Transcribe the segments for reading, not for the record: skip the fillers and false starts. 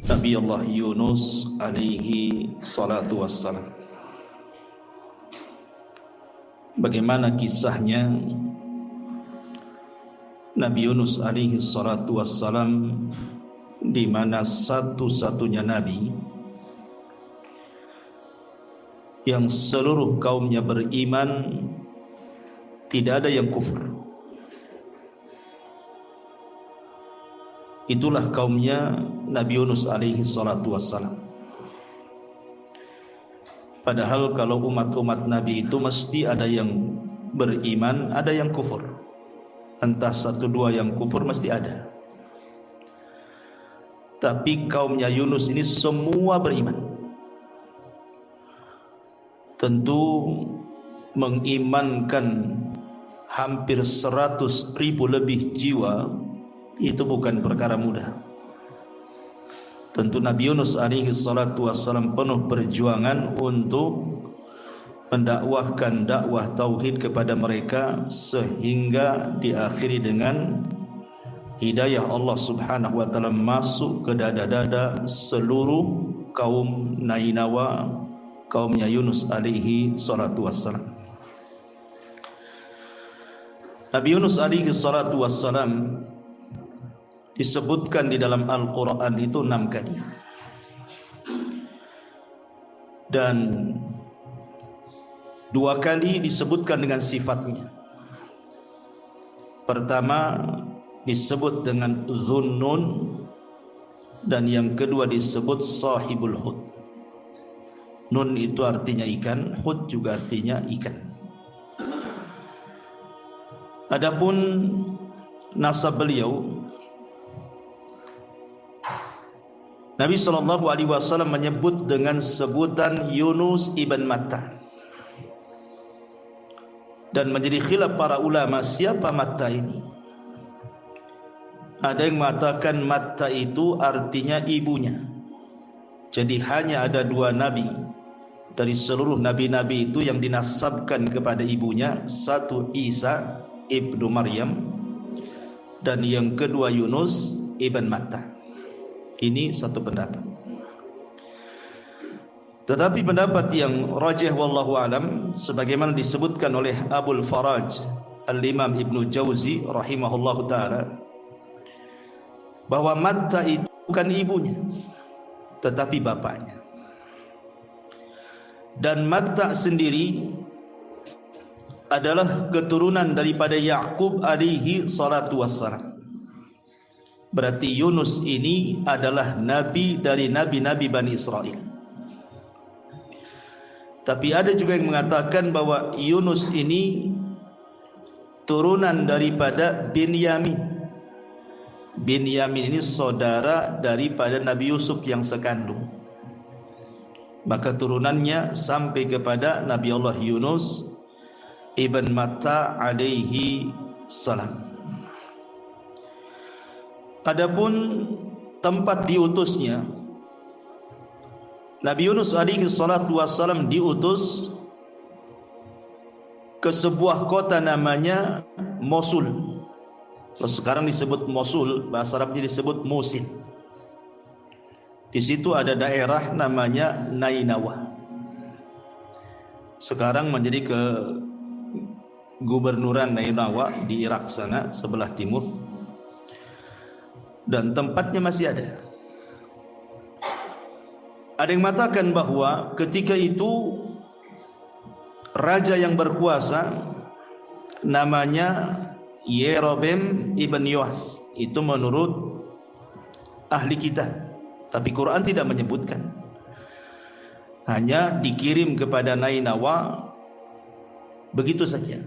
Nabi Allah Yunus alaihi salatu wassalam. Bagaimana kisahnya Nabi Yunus alaihi salatu wassalam, di mana satu-satunya nabi yang seluruh kaumnya beriman, tidak ada yang kufur. Itulah kaumnya Nabi Yunus alaihi salatu wassalam. Padahal kalau umat-umat Nabi itu mesti ada yang beriman, ada yang kufur. Entah satu dua yang kufur mesti ada. Tapi kaumnya Yunus ini semua beriman. Tentu mengimankan hampir 100.000 lebih jiwa itu bukan perkara mudah. Tentu Nabi Yunus alaihi salatu wassalam penuh perjuangan untuk mendakwahkan dakwah tauhid kepada mereka, sehingga diakhiri dengan hidayah Allah subhanahu wa ta'ala masuk ke dada-dada seluruh kaum Nainawa, kaumnya Yunus alaihi salatu wassalam. Nabi Yunus alaihi salatu wassalam disebutkan di dalam Al-Quran itu 6 kali, dan 2 kali disebutkan dengan sifatnya. Pertama disebut dengan Dhunnun, dan yang kedua disebut Sahibul Hud. Nun itu artinya ikan, Hud juga artinya ikan. Adapun nasab beliau, Nabi SAW menyebut dengan sebutan Yunus ibn Matta, dan menjadi khilaf para ulama siapa Matta ini. Ada yang mengatakan Matta itu artinya ibunya. Jadi hanya ada 2 nabi dari seluruh nabi-nabi itu yang dinasabkan kepada ibunya. Satu Isa ibnu Maryam, dan yang kedua Yunus ibn Matta. Ini satu pendapat. Tetapi pendapat yang rajih wallahu alam, sebagaimana disebutkan oleh Abul Faraj Al-Imam Ibnu Jauzi rahimahullahu ta'ala, bahwa Matta itu bukan ibunya tetapi bapaknya. Dan Matta sendiri adalah keturunan daripada Yaqub alaihi salatu wassalam. Berarti Yunus ini adalah nabi dari nabi-nabi Bani Israel. Tapi ada juga yang mengatakan bahwa Yunus ini turunan daripada Binyamin. Binyamin ini saudara daripada Nabi Yusuf yang sekandung. Maka turunannya sampai kepada Nabi Allah Yunus ibn Matta alaihi salam. Adapun tempat diutusnya, Nabi Yunus alaihi salatu wassalam diutus ke sebuah kota namanya Mosul. Kalau sekarang disebut Mosul, bahasa Arabnya disebut Musil. Di situ ada daerah namanya Nainawa. Sekarang menjadi ke gubernuran Nainawa di Irak sana, sebelah timur. Dan tempatnya masih ada. Ada yang mengatakan bahwa ketika itu raja yang berkuasa namanya Yerobeam ibn Yoas. Itu menurut ahli kitab, tapi Quran tidak menyebutkan. Hanya dikirim kepada Nainawa begitu saja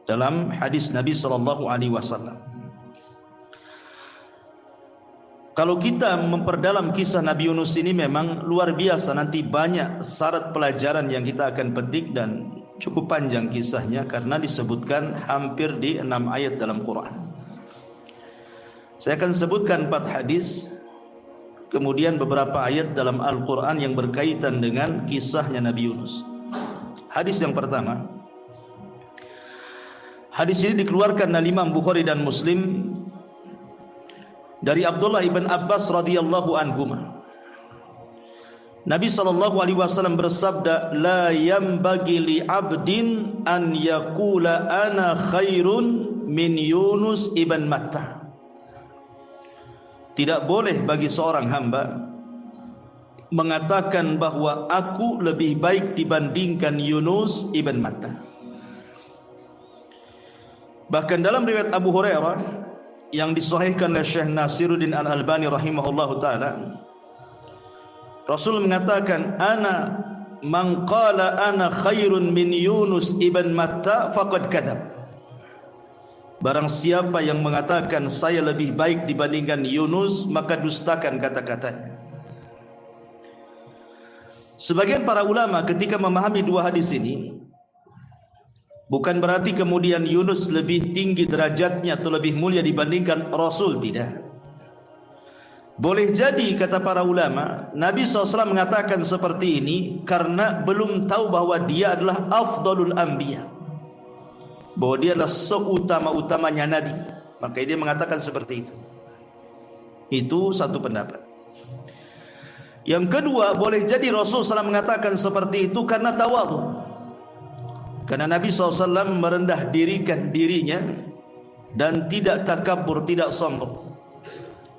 dalam hadis Nabi SAW. Kalau kita memperdalam kisah Nabi Yunus ini memang luar biasa. Nanti banyak syarat pelajaran yang kita akan petik, dan cukup panjang kisahnya karena disebutkan hampir di 6 ayat dalam Quran. Saya akan sebutkan 4 hadis, kemudian beberapa ayat dalam Al-Quran yang berkaitan dengan kisahnya Nabi Yunus. Hadis yang pertama, Hadis ini dikeluarkan oleh Imam Bukhari dan Muslim dari Abdullah ibn Abbas radhiyallahu anhuma. Nabi SAW bersabda, la yanbaghi li abdin an yaqula ana khairun min Yunus ibn Matta. Tidak boleh bagi seorang hamba mengatakan bahwa aku lebih baik dibandingkan Yunus ibn Matta. Bahkan dalam riwayat Abu Hurairah yang disahihkan oleh Syekh Nasiruddin Al-Albani rahimahullahu taala, Rasul mengatakan, ana man qala ana khairun min Yunus ibn Matta faqad kadzab. Barang siapa yang mengatakan saya lebih baik dibandingkan Yunus, maka dustakan kata-katanya. Sebagian para ulama ketika memahami dua hadis ini, bukan berarti kemudian Yunus lebih tinggi derajatnya atau lebih mulia dibandingkan Rasul, tidak. Boleh jadi, kata para ulama, Nabi SAW mengatakan seperti ini karena belum tahu bahwa dia adalah afdalul anbiya, bahwa dia adalah seutama-utamanya Nabi, maka dia mengatakan seperti itu. Itu satu pendapat. Yang kedua, boleh jadi Rasul SAW mengatakan seperti itu karena tawadhu, karena Nabi SAW merendah dirikan dirinya dan tidak takabur, tidak sombong.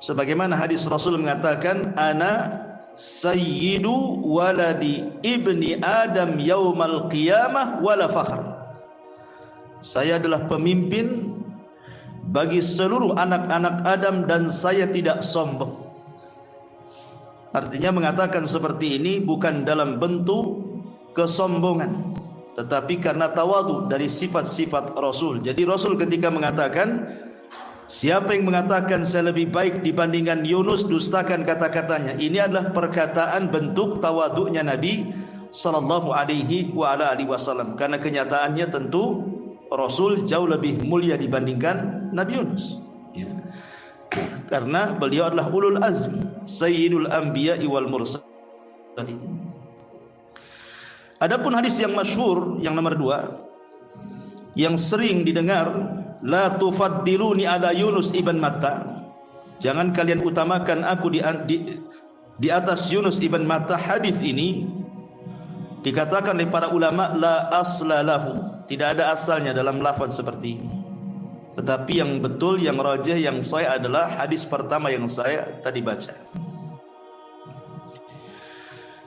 Sebagaimana hadis Rasul mengatakan, ana sayyidu waladi ibni Adam yaumal qiyamah wala fakhr. Saya adalah pemimpin bagi seluruh anak-anak Adam dan saya tidak sombong. Artinya mengatakan seperti ini bukan dalam bentuk kesombongan, tetapi karena tawadhu dari sifat-sifat Rasul. Jadi Rasul ketika mengatakan, siapa yang mengatakan saya lebih baik dibandingkan Yunus, dustakan kata-katanya. Ini adalah perkataan bentuk tawadhu'nya Nabi sallallahu alaihi wa ala alihi wasallam. Karena kenyataannya tentu Rasul jauh lebih mulia dibandingkan Nabi Yunus. Ya. Karena beliau adalah ulul azmi, sayyidul anbiya'i wal mursalin. Adapun hadis yang masyhur yang nomor 2 yang sering didengar, la tufaddiluni ala Yunus ibn Matta, jangan kalian utamakan aku di atas Yunus ibn Matta. Hadis ini dikatakan oleh para ulama la asla lahu, tidak ada asalnya dalam lafaz seperti ini. Tetapi yang betul, yang rajih, yang sahih adalah hadis pertama yang saya tadi baca.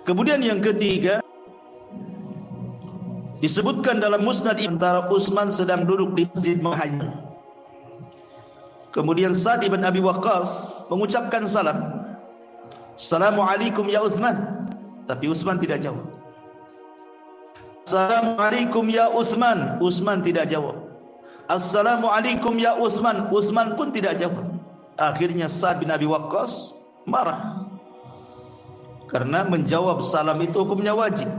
Kemudian yang ketiga, disebutkan dalam musnad antara Utsman sedang duduk di masjid menghayal. Kemudian Sa'd bin Abi Waqqas mengucapkan salam, Assalamualaikum ya Utsman. Tapi Utsman tidak jawab. Assalamualaikum ya Utsman. Utsman tidak jawab. Assalamualaikum ya Utsman. Utsman pun tidak jawab. Akhirnya Sa'd bin Abi Waqqas marah, karena menjawab salam itu hukumnya wajib.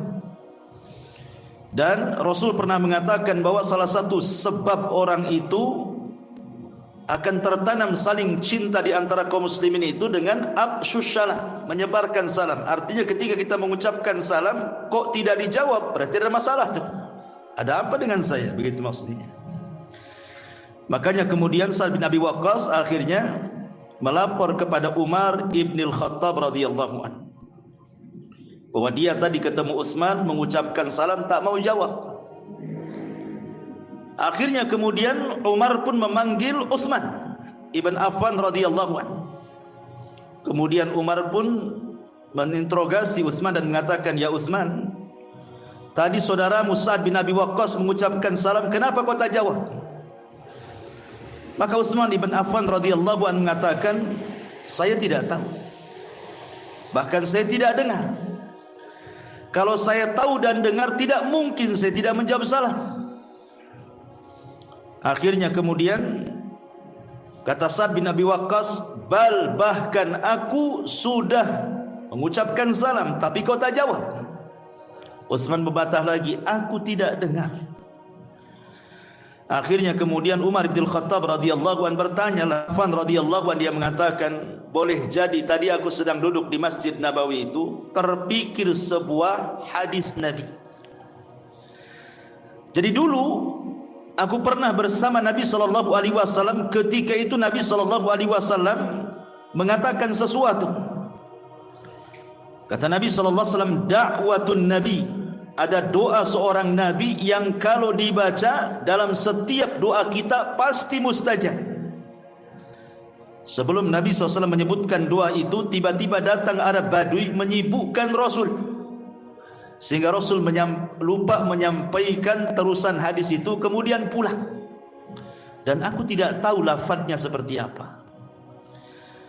Dan Rasul pernah mengatakan bahwa salah satu sebab orang itu akan tertanam saling cinta di antara kaum muslimin itu dengan afsyus salam, menyebarkan salam. Artinya ketika kita mengucapkan salam kok tidak dijawab, berarti ada masalah tuh. Ada apa dengan saya? Begitu maksudnya. Makanya kemudian Sa'd bin Abi Waqqas akhirnya melapor kepada Umar ibn al-Khattab radhiyallahu anhu bahwa dia tadi ketemu Utsman mengucapkan salam tak mau jawab. Akhirnya kemudian Umar pun memanggil Utsman ibn Affan radhiyallahu anhu. Kemudian Umar pun meninterogasi Utsman dan mengatakan, ya Utsman, tadi saudaramu Sa'd bin Abi Waqqas mengucapkan salam, kenapa kau tak jawab? Maka Utsman ibn Affan radhiyallahu anhu mengatakan, saya tidak tahu, bahkan saya tidak dengar. Kalau saya tahu dan dengar, tidak mungkin saya tidak menjawab salam. Akhirnya kemudian kata Sa'd bin Abi Waqqas, bahkan aku sudah mengucapkan salam tapi kau tak jawab. Utsman membantah lagi, aku tidak dengar. Akhirnya kemudian Umar bin Khattab radhiyallahu anhu bertanya, Affan radhiyallahu anhu, dia mengatakan, boleh jadi tadi aku sedang duduk di Masjid Nabawi itu terpikir sebuah hadis Nabi. Jadi dulu aku pernah bersama Nabi sallallahu alaihi wasallam. Ketika itu Nabi sallallahu alaihi wasallam mengatakan sesuatu. Kata Nabi sallallahu alaihi wasallam, da'watun nabi, ada doa seorang nabi yang kalau dibaca dalam setiap doa kita pasti mustajab. Sebelum Nabi SAW menyebutkan doa itu, tiba-tiba datang Arab Badui menyibukkan Rasul, sehingga Rasul lupa menyampaikan terusan hadis itu, kemudian pulang. Dan aku tidak tahu lafadznya seperti apa.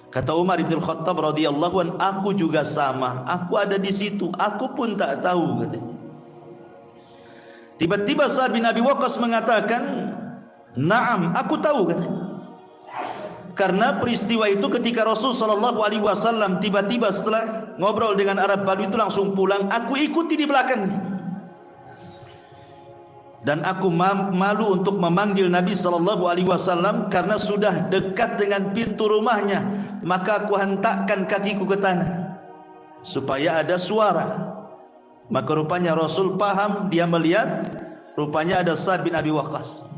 Kata Umar bin Khattab radhiyallahu an, aku juga sama, aku ada di situ, aku pun tak tahu, katanya. Tiba-tiba Sa'ad bin Abi Waqqas mengatakan, "Na'am, aku tahu," katanya. Karena peristiwa itu ketika Rasul sallallahu alaihi wasallam tiba-tiba setelah ngobrol dengan Arab Badui itu langsung pulang, aku ikuti di belakangnya. Dan aku malu untuk memanggil Nabi sallallahu alaihi wasallam karena sudah dekat dengan pintu rumahnya, maka aku hentakkan kakiku ke tanah supaya ada suara. Maka rupanya Rasul paham, dia melihat rupanya ada Sa'ad bin Abi Waqqas.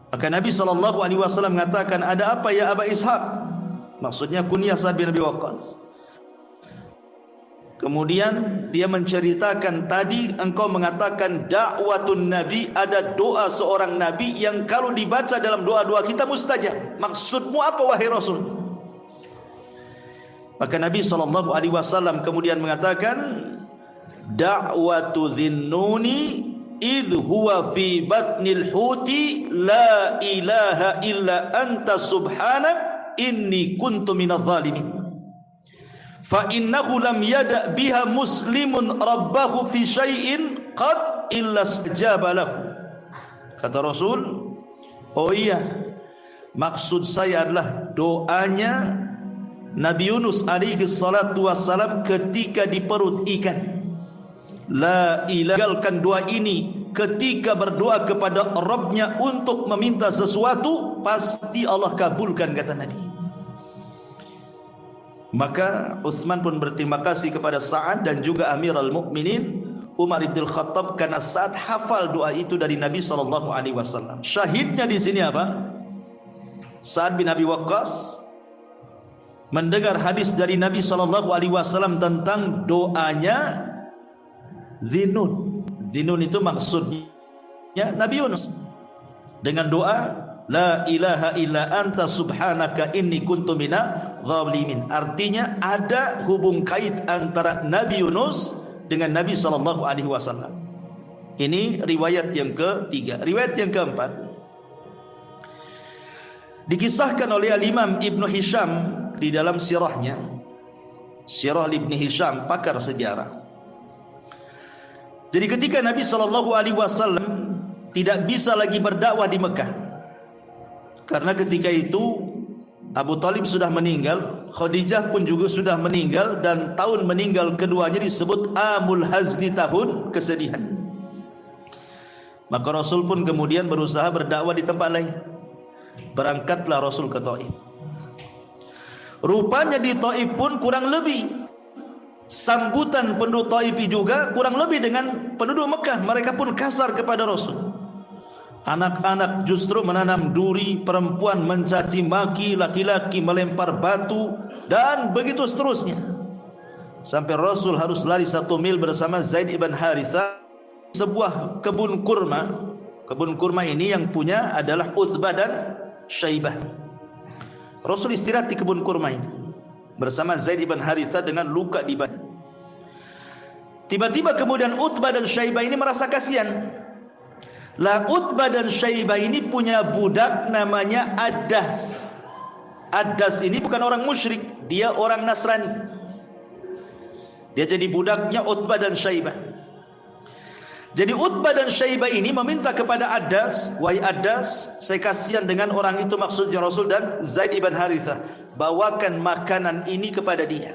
Maka Nabi SAW mengatakan, ada apa ya Aba Ishaq? Maksudnya kunyah Sa'ad bin Abi Waqqas. Kemudian dia menceritakan, tadi engkau mengatakan da'watun nabi, ada doa seorang nabi yang kalau dibaca dalam doa-doa kita mustajab. Maksudmu apa wahai Rasul? Maka Nabi SAW kemudian mengatakan, da'watu dhinnuni idh huwa fi batnil huti la ilaha illa anta subhanak inni kuntu minadh dhalimin fa innahu lam yada' biha muslimun rabbahu fi syai'in qad illa istajaba lahu. Kata Rasul, oh iya, maksud saya adalah doanya Nabi Yunus alaihi salatu wassalam ketika di perut ikan. La ilahalkan doa ini ketika berdoa kepada Rabbnya untuk meminta sesuatu, pasti Allah kabulkan, kata Nabi. Maka Utsman pun berterima kasih kepada Sa'ad dan juga Amirul Mukminin Umar bin Khattab karena Sa'ad hafal doa itu dari Nabi SAW. Syahidnya di sini apa? Sa'ad bin Abi Waqqas mendengar hadis dari Nabi SAW tentang doanya Dhinnun. Dhinnun itu maksudnya Nabi Yunus dengan doa la ilaha illa anta subhanaka inni kuntu minadh dhalimin. Artinya ada hubung kait antara Nabi Yunus dengan Nabi SAW. Ini riwayat yang ketiga. Riwayat yang keempat dikisahkan oleh Al-Imam Ibn Hisham di dalam sirahnya, Sirah Ibn Hisham, pakar sejarah. Jadi ketika Nabi SAW tidak bisa lagi berdakwah di Mekah, karena ketika itu Abu Talib sudah meninggal, Khadijah pun juga sudah meninggal, dan tahun meninggal keduanya disebut Amul Hazni, tahun kesedihan. Maka Rasul pun kemudian berusaha berdakwah di tempat lain. Berangkatlah Rasul ke Taif. Rupanya di Taif pun kurang lebih sambutan penduduk Taif juga kurang lebih dengan penduduk Mekah. Mereka pun kasar kepada Rasul. Anak-anak justru menanam duri, perempuan mencaci maki, laki-laki melempar batu, dan begitu seterusnya. Sampai Rasul harus lari 1 mil bersama Zaid ibn Harithah, sebuah kebun kurma. Kebun kurma ini yang punya adalah Utsbah dan Syaibah. Rasul istirahat di kebun kurma itu bersama Zaid ibn Harithah dengan luka di badan. Tiba-tiba kemudian Utbah dan Syaibah ini merasa kasihan. Lah Utbah dan Syaibah ini punya budak namanya Addas. Addas ini bukan orang musyrik, dia orang Nasrani. Dia jadi budaknya Utbah dan Syaibah. Jadi Utbah dan Syaibah ini meminta kepada Addas, wahai Addas, saya kasihan dengan orang itu, maksudnya Rasul dan Zaid ibn Harithah, bawakan makanan ini kepada dia.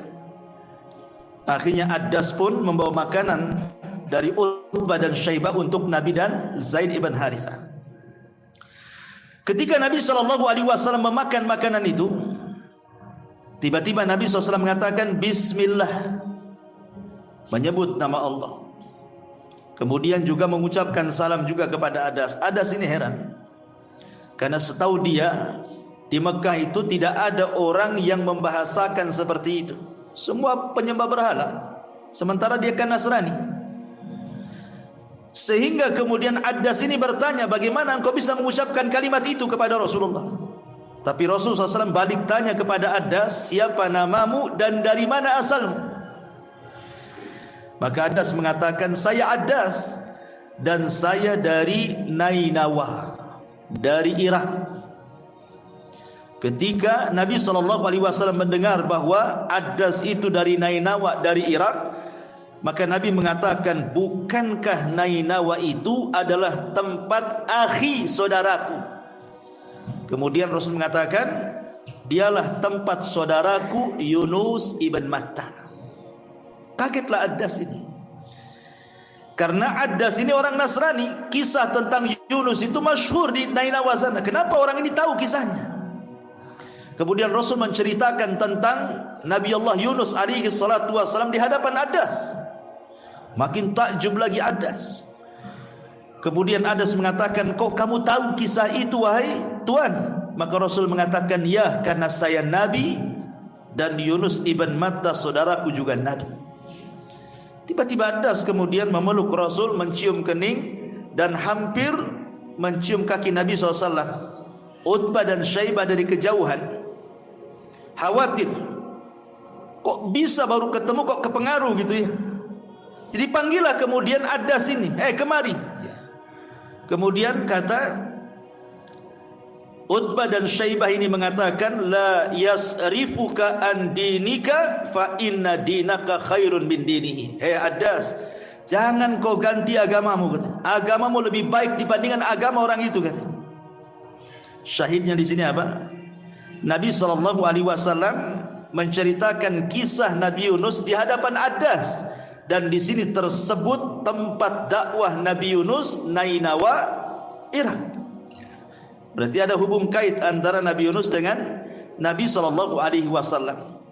Akhirnya Addas pun membawa makanan dari Utbah dan Syaibah untuk Nabi dan Zaid ibn Harithah. Ketika Nabi SAW memakan makanan itu, tiba-tiba Nabi SAW mengatakan Bismillah, menyebut nama Allah. Kemudian juga mengucapkan salam juga kepada Adas. Adas ini heran, karena setahu dia di Mekah itu tidak ada orang yang membahasakan seperti itu. Semua penyembah berhala, sementara dia kan Nasrani. Sehingga kemudian Adas ini bertanya, bagaimana engkau bisa mengucapkan kalimat itu kepada Rasulullah? Tapi Rasulullah SAW balik tanya kepada Adas, siapa namamu dan dari mana asalmu? Maka Adas mengatakan, saya Adas dan saya dari Nainawa, dari Irak. Ketika Nabi SAW mendengar bahwa Adas itu dari Nainawa, dari Irak, maka Nabi mengatakan, bukankah Nainawa itu adalah tempat akhi saudaraku? Kemudian Rasul mengatakan, dialah tempat saudaraku Yunus ibn Matta. Kagetlah Adas ini, karena Adas ini orang Nasrani. Kisah tentang Yunus itu masyhur di Nainawa sana. Kenapa orang ini tahu kisahnya? Kemudian Rasul menceritakan tentang Nabi Allah Yunus alaihi salatu wassalam di hadapan Adas. Makin takjub lagi Adas. Kemudian Adas mengatakan, kok kamu tahu kisah itu wahai Tuan? Maka Rasul mengatakan, ya, karena saya Nabi dan Yunus ibn Matta saudaraku juga Nabi. Tiba-tiba Adas kemudian memeluk Rasul, mencium kening dan hampir mencium kaki Nabi SAW. Utbah dan Syaibah dari kejauhan khawatir, kok bisa baru ketemu kok kepengaruh gitu ya. Jadi panggillah kemudian Adas ini, kemari. Kemudian kata Utbah dan Syaibah ini mengatakan, la yasrifuka an dinika fa inna dinaka khairun min dinihi. Adas, jangan kau ganti agamamu, kata. Agamamu lebih baik dibandingkan agama orang itu, kata. Syahidnya di sini apa? Nabi SAW menceritakan kisah Nabi Yunus di hadapan Adas, dan di sini tersebut tempat dakwah Nabi Yunus, Nainawa, Irak. Berarti ada hubung kait antara Nabi Yunus dengan Nabi SAW.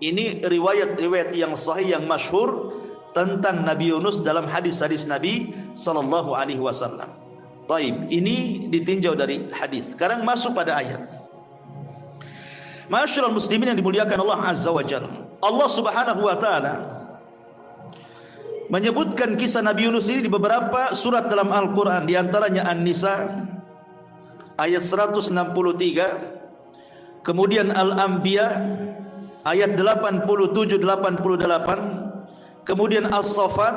Ini riwayat-riwayat yang sahih, yang masyhur tentang Nabi Yunus dalam hadis-hadis Nabi SAW. Taib, ini ditinjau dari hadis. Sekarang masuk pada ayat. Masyaallah muslimin yang dimuliakan Allah Azza wa Jalla. Allah Subhanahu wa taala menyebutkan kisah Nabi Yunus ini di beberapa surat dalam Al-Quran. Di antaranya An-Nisa ayat 163, kemudian Al-Anbiya ayat 87-88, kemudian As-Saffat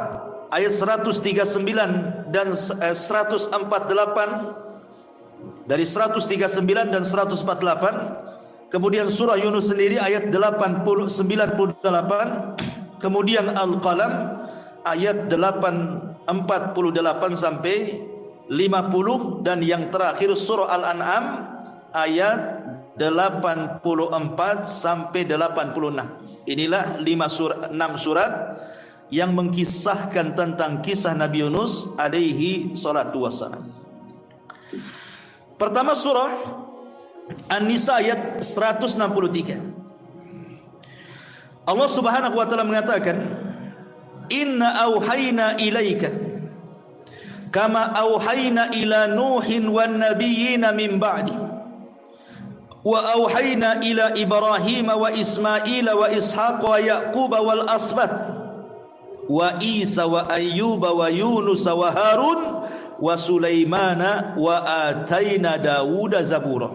ayat 139 dan 148, dari 139 dan 148, kemudian surah Yunus sendiri ayat 98, kemudian Al-Qalam ayat 48 sampai 50, dan yang terakhir surah Al-An'am ayat 84 sampai 86. Inilah 6 surat yang mengkisahkan tentang kisah Nabi Yunus alaihi salatu wassalam. Pertama surah An-Nisa ayat 163. Allah Subhanahu wa taala mengatakan, inna auhayna ilaika kama auhayna ila Nuhin wan nabiyina min ba'di wa auhayna ila Ibrahim wa Ismail wa Ishaq wa Yaqub wal asbat wa Isa wa Ayyub wa Yunus wa Harun wa Sulaimana wa ataina Dawuda zabura.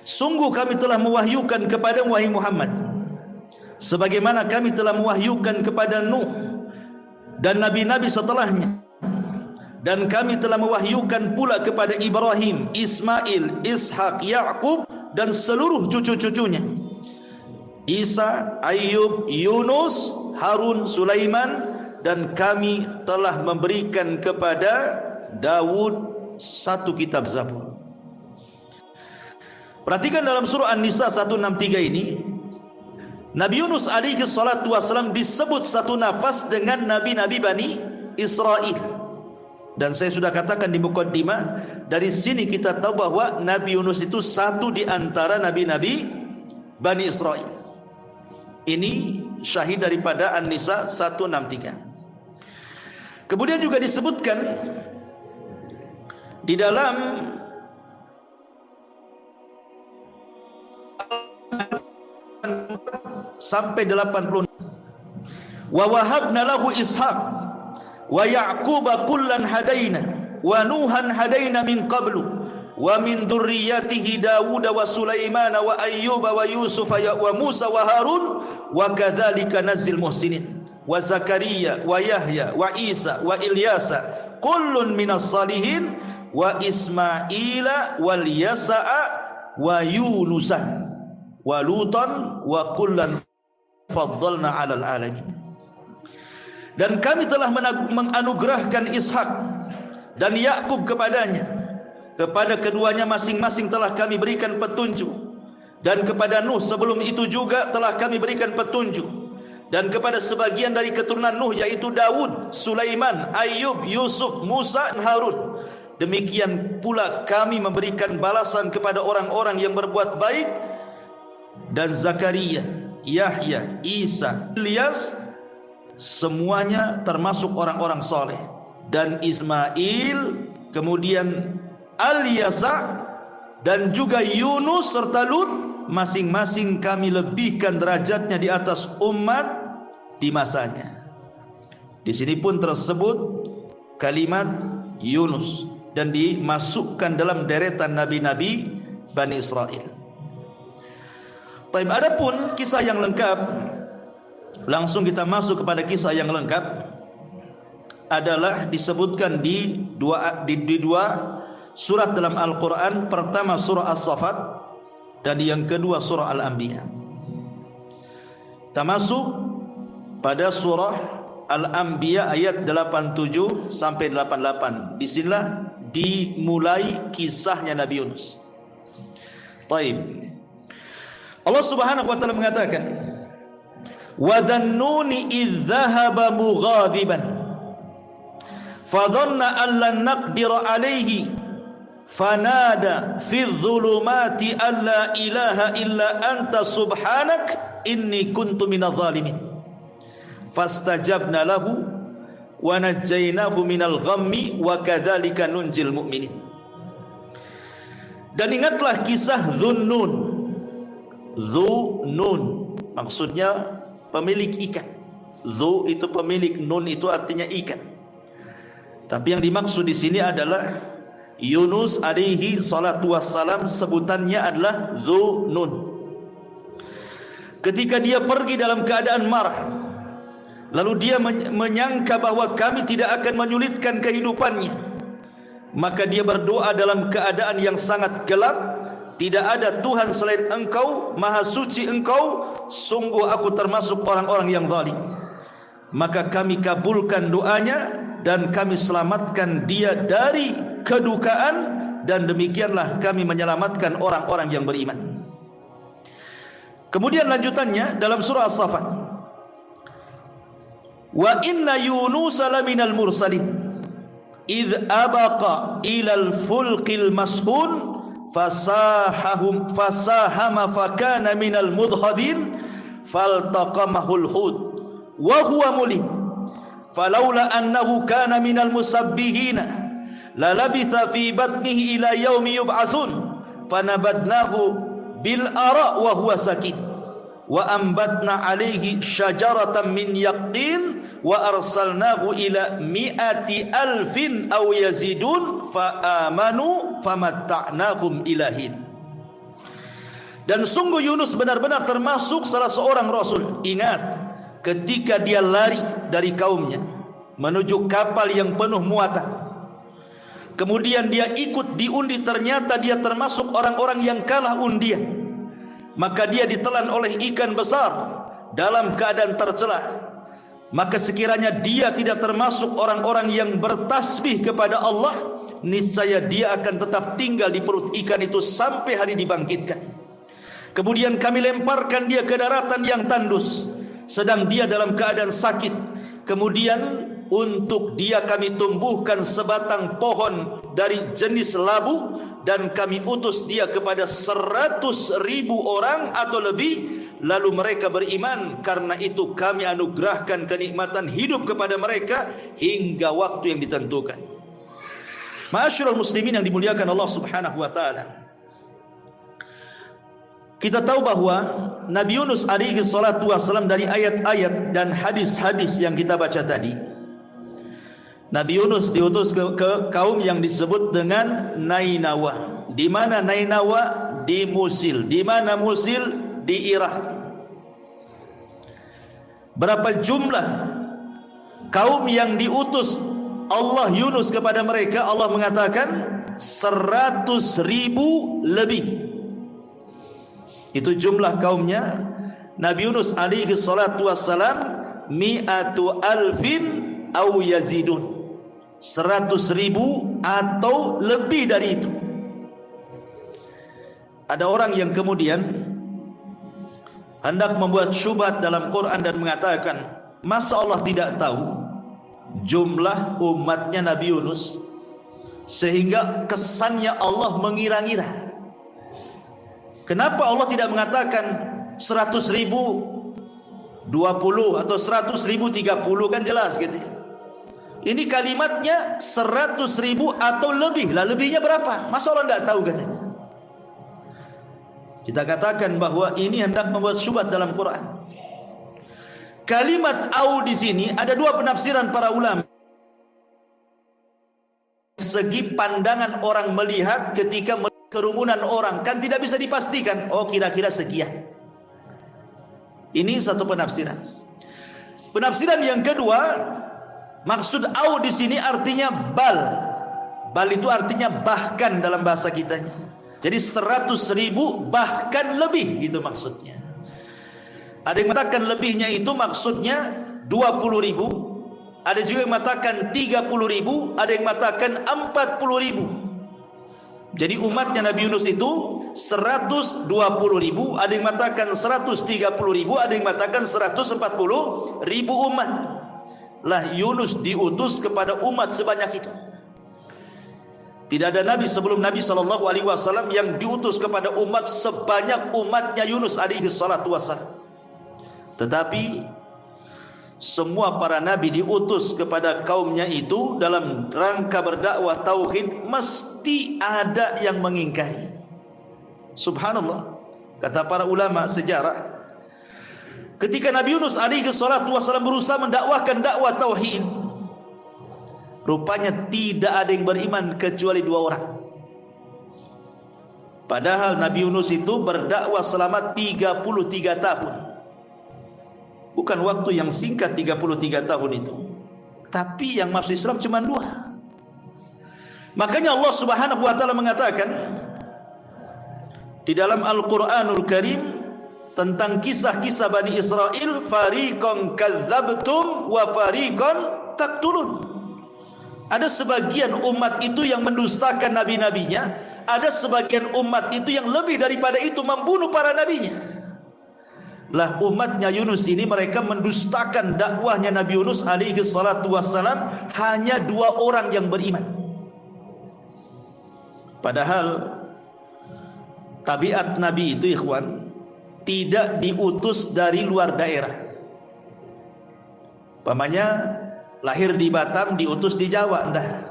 Sungguh kami telah mewahyukan kepada wahai Muhammad sebagaimana kami telah mewahyukan kepada Nuh dan nabi-nabi setelahnya, dan kami telah mewahyukan pula kepada Ibrahim, Ismail, Ishak, Yaqub dan seluruh cucu-cucunya, Isa, Ayyub, Yunus, Harun, Sulaiman, dan kami telah memberikan kepada Daud satu kitab Zabur. Perhatikan dalam surah An-Nisa 163 ini, Nabi Yunus alaihi salatu wassalam disebut satu nafas dengan nabi-nabi Bani Israel. Dan saya sudah katakan di mukaddimah, dari sini kita tahu bahwa Nabi Yunus itu satu di antara nabi-nabi Bani Israel. Ini syahid daripada An-Nisa 163. Kemudian juga disebutkan di dalam sampai 80. Wa wahabna lahu Ishaq wa Ya'quba kullan hadaina wa Nuhan hadaina min qablu wa min dzurriyyatihi Dawud wa Sulaiman wa Ayyub wa Yusuf wa Musa wa Harun wa kadzalika nazil muhsinin wa Zakaria wa Yahya wa Isa wa Ilyasa kullun minas salihin wa Ismaila wal Yasa'a wa Yunusan wa Lutan wa kullan faddalna 'alal alamin. Dan kami telah menganugerahkan Ishak dan Yakub kepadanya, kepada keduanya masing-masing telah kami berikan petunjuk, dan kepada Nuh sebelum itu juga telah kami berikan petunjuk, dan kepada sebagian dari keturunan Nuh yaitu Daud, Sulaiman, Ayyub, Yusuf, Musa dan Harun. Demikian pula kami memberikan balasan kepada orang-orang yang berbuat baik, dan Zakaria, Yahya, Isa, Ilyas semuanya termasuk orang-orang saleh, dan Ismail, kemudian Al-Yasa dan juga Yunus serta Lut, masing-masing kami lebihkan derajatnya di atas umat di masanya. Di sini pun tersebut kalimat Yunus dan dimasukkan dalam deretan nabi-nabi Bani Israel. Baik, adapun kisah yang lengkap, langsung kita masuk kepada kisah yang lengkap, adalah disebutkan di dua surat dalam Al-Quran. Pertama surah As-Saffat, dan yang kedua surah Al-Anbiya. Kita masuk pada surah Al-Anbiya ayat 87 sampai 88. Disinilah dimulai kisahnya Nabi Yunus. Baik, Allah Subhanahu wa taala mengatakan, wa dhannuni idh dhahaba mughadiban fadhanna an lan naqdira alayhi fanada fi dhulumati an la ilaha illa anta subhanak inni kuntu minadh dhalimin fastajabna lahu wa najjaynahu minal ghammi wa kadzalika nunjil mu'minin. Dan ingatlah kisah Dhunnun. Dhunnun maksudnya pemilik ikan. Dhu itu pemilik, nun itu artinya ikan. Tapi yang dimaksud di sini adalah Yunus alaihi salatu wassalam, sebutannya adalah Dhunnun. Ketika dia pergi dalam keadaan marah, lalu dia menyangka bahwa kami tidak akan menyulitkan kehidupannya, maka dia berdoa dalam keadaan yang sangat gelap. Tidak ada Tuhan selain Engkau, Maha Suci Engkau, sungguh aku termasuk orang-orang yang zalim. Maka kami kabulkan doanya dan kami selamatkan dia dari kedukaan, dan demikianlah kami menyelamatkan orang-orang yang beriman. Kemudian lanjutannya dalam surah As-Saffat, wa inna Yunusa laminal mursalin idh abaqa ilal fulqil mashhun fasahama fakana minal mudhadin faltaqamahul hud wa huwa mulim falaula annahu kana minal musabbihina lalabitha fi batnihi ila yaumi yub'atsun fanabadnahu bil ara wa huwa sakin wa ambatna alaihi syajaratan min yaqtin wa arsalnahu ila mi'ati alfin aw yazidun fa amanu famatta'nahum ilahin. Dan sungguh Yunus benar-benar termasuk salah seorang rasul. Ingat, ketika dia lari dari kaumnya menuju kapal yang penuh muatan, kemudian dia ikut diundi, ternyata dia termasuk orang-orang yang kalah undian, maka dia ditelan oleh ikan besar dalam keadaan tercela. Maka sekiranya dia tidak termasuk orang-orang yang bertasbih kepada Allah, niscaya dia akan tetap tinggal di perut ikan itu sampai hari dibangkitkan. Kemudian kami lemparkan dia ke daratan yang tandus, sedang dia dalam keadaan sakit. Kemudian untuk dia kami tumbuhkan sebatang pohon dari jenis labu, dan kami utus dia kepada 100.000 orang atau lebih, lalu mereka beriman, karena itu kami anugerahkan kenikmatan hidup kepada mereka hingga waktu yang ditentukan. Ma'asyiral muslimin yang dimuliakan Allah Subhanahu wa taala, kita tahu bahwa Nabi Yunus alaihi salatu wasallam, dari ayat-ayat dan hadis-hadis yang kita baca tadi, Nabi Yunus diutus ke kaum yang disebut dengan Nainawa. Di mana Nainawa? Di Musil. Di mana Musil? Di Irak. Berapa jumlah kaum yang diutus Allah Yunus kepada mereka? Allah mengatakan 100.000 lebih. Itu jumlah kaumnya Nabi Yunus alaihi salatu wassalam, mi'atu alfin au yazidun, 100.000 atau lebih dari itu. Ada orang yang kemudian hendak membuat syubhat dalam Quran dan mengatakan, masa Allah tidak tahu jumlah umatnya Nabi Yunus sehingga kesannya Allah mengira-ngira? Kenapa Allah tidak mengatakan 100.000 20 atau 100.000 30? Kan jelas gitu ya. Ini kalimatnya 100.000 atau lebih. Lah lebihnya berapa? Masa Allah tidak tahu katanya? Kita katakan bahwa ini hendak membuat syubhat dalam Quran. Kalimat au di sini ada dua penafsiran para ulama. Segi pandangan orang melihat ketika kerumunan orang, kan tidak bisa dipastikan. Oh, kira-kira sekian. Ini satu penafsiran. Penafsiran yang kedua, maksud au di sini artinya bal. Bal itu artinya bahkan dalam bahasa kitanya. Jadi 100.000 bahkan lebih, gitu maksudnya. Ada yang mengatakan lebihnya itu maksudnya 20.000. Ada juga yang mengatakan 30.000. Ada yang mengatakan 40.000. Jadi umatnya Nabi Yunus itu 120.000. Ada yang mengatakan 130.000. Ada yang mengatakan 140.000 umat. Lah Yunus diutus kepada umat sebanyak itu. Tidak ada nabi sebelum Nabi SAW yang diutus kepada umat sebanyak umatnya Yunus alaihi salatu wassalam. Tetapi semua para nabi diutus kepada kaumnya itu dalam rangka berdakwah tauhid, mesti ada yang mengingkari. Subhanallah, kata para ulama sejarah, ketika Nabi Yunus alaihi salatu wassalam berusaha mendakwahkan dakwah tauhid, rupanya tidak ada yang beriman kecuali 2 orang. Padahal Nabi Yunus itu berdakwah selama 33 tahun. Bukan waktu yang singkat 33 tahun itu. Tapi yang masuk Islam cuma 2. Makanya Allah Subhanahu wa taala mengatakan di dalam Al-Qur'anul Karim tentang kisah-kisah Bani Israel, fariqan kadzabtum wa fariqan taqtulun. Ada sebagian umat itu yang mendustakan nabi-nabinya, ada sebagian umat itu yang lebih daripada itu membunuh para nabinya. Lah umatnya Yunus ini mereka mendustakan dakwahnya Nabi Yunus alaihi salatu wassalam, hanya 2 orang yang beriman. Padahal tabiat nabi itu ikhwan tidak diutus dari luar daerah. Pamannya lahir di Batam diutus di Jawa, enggak.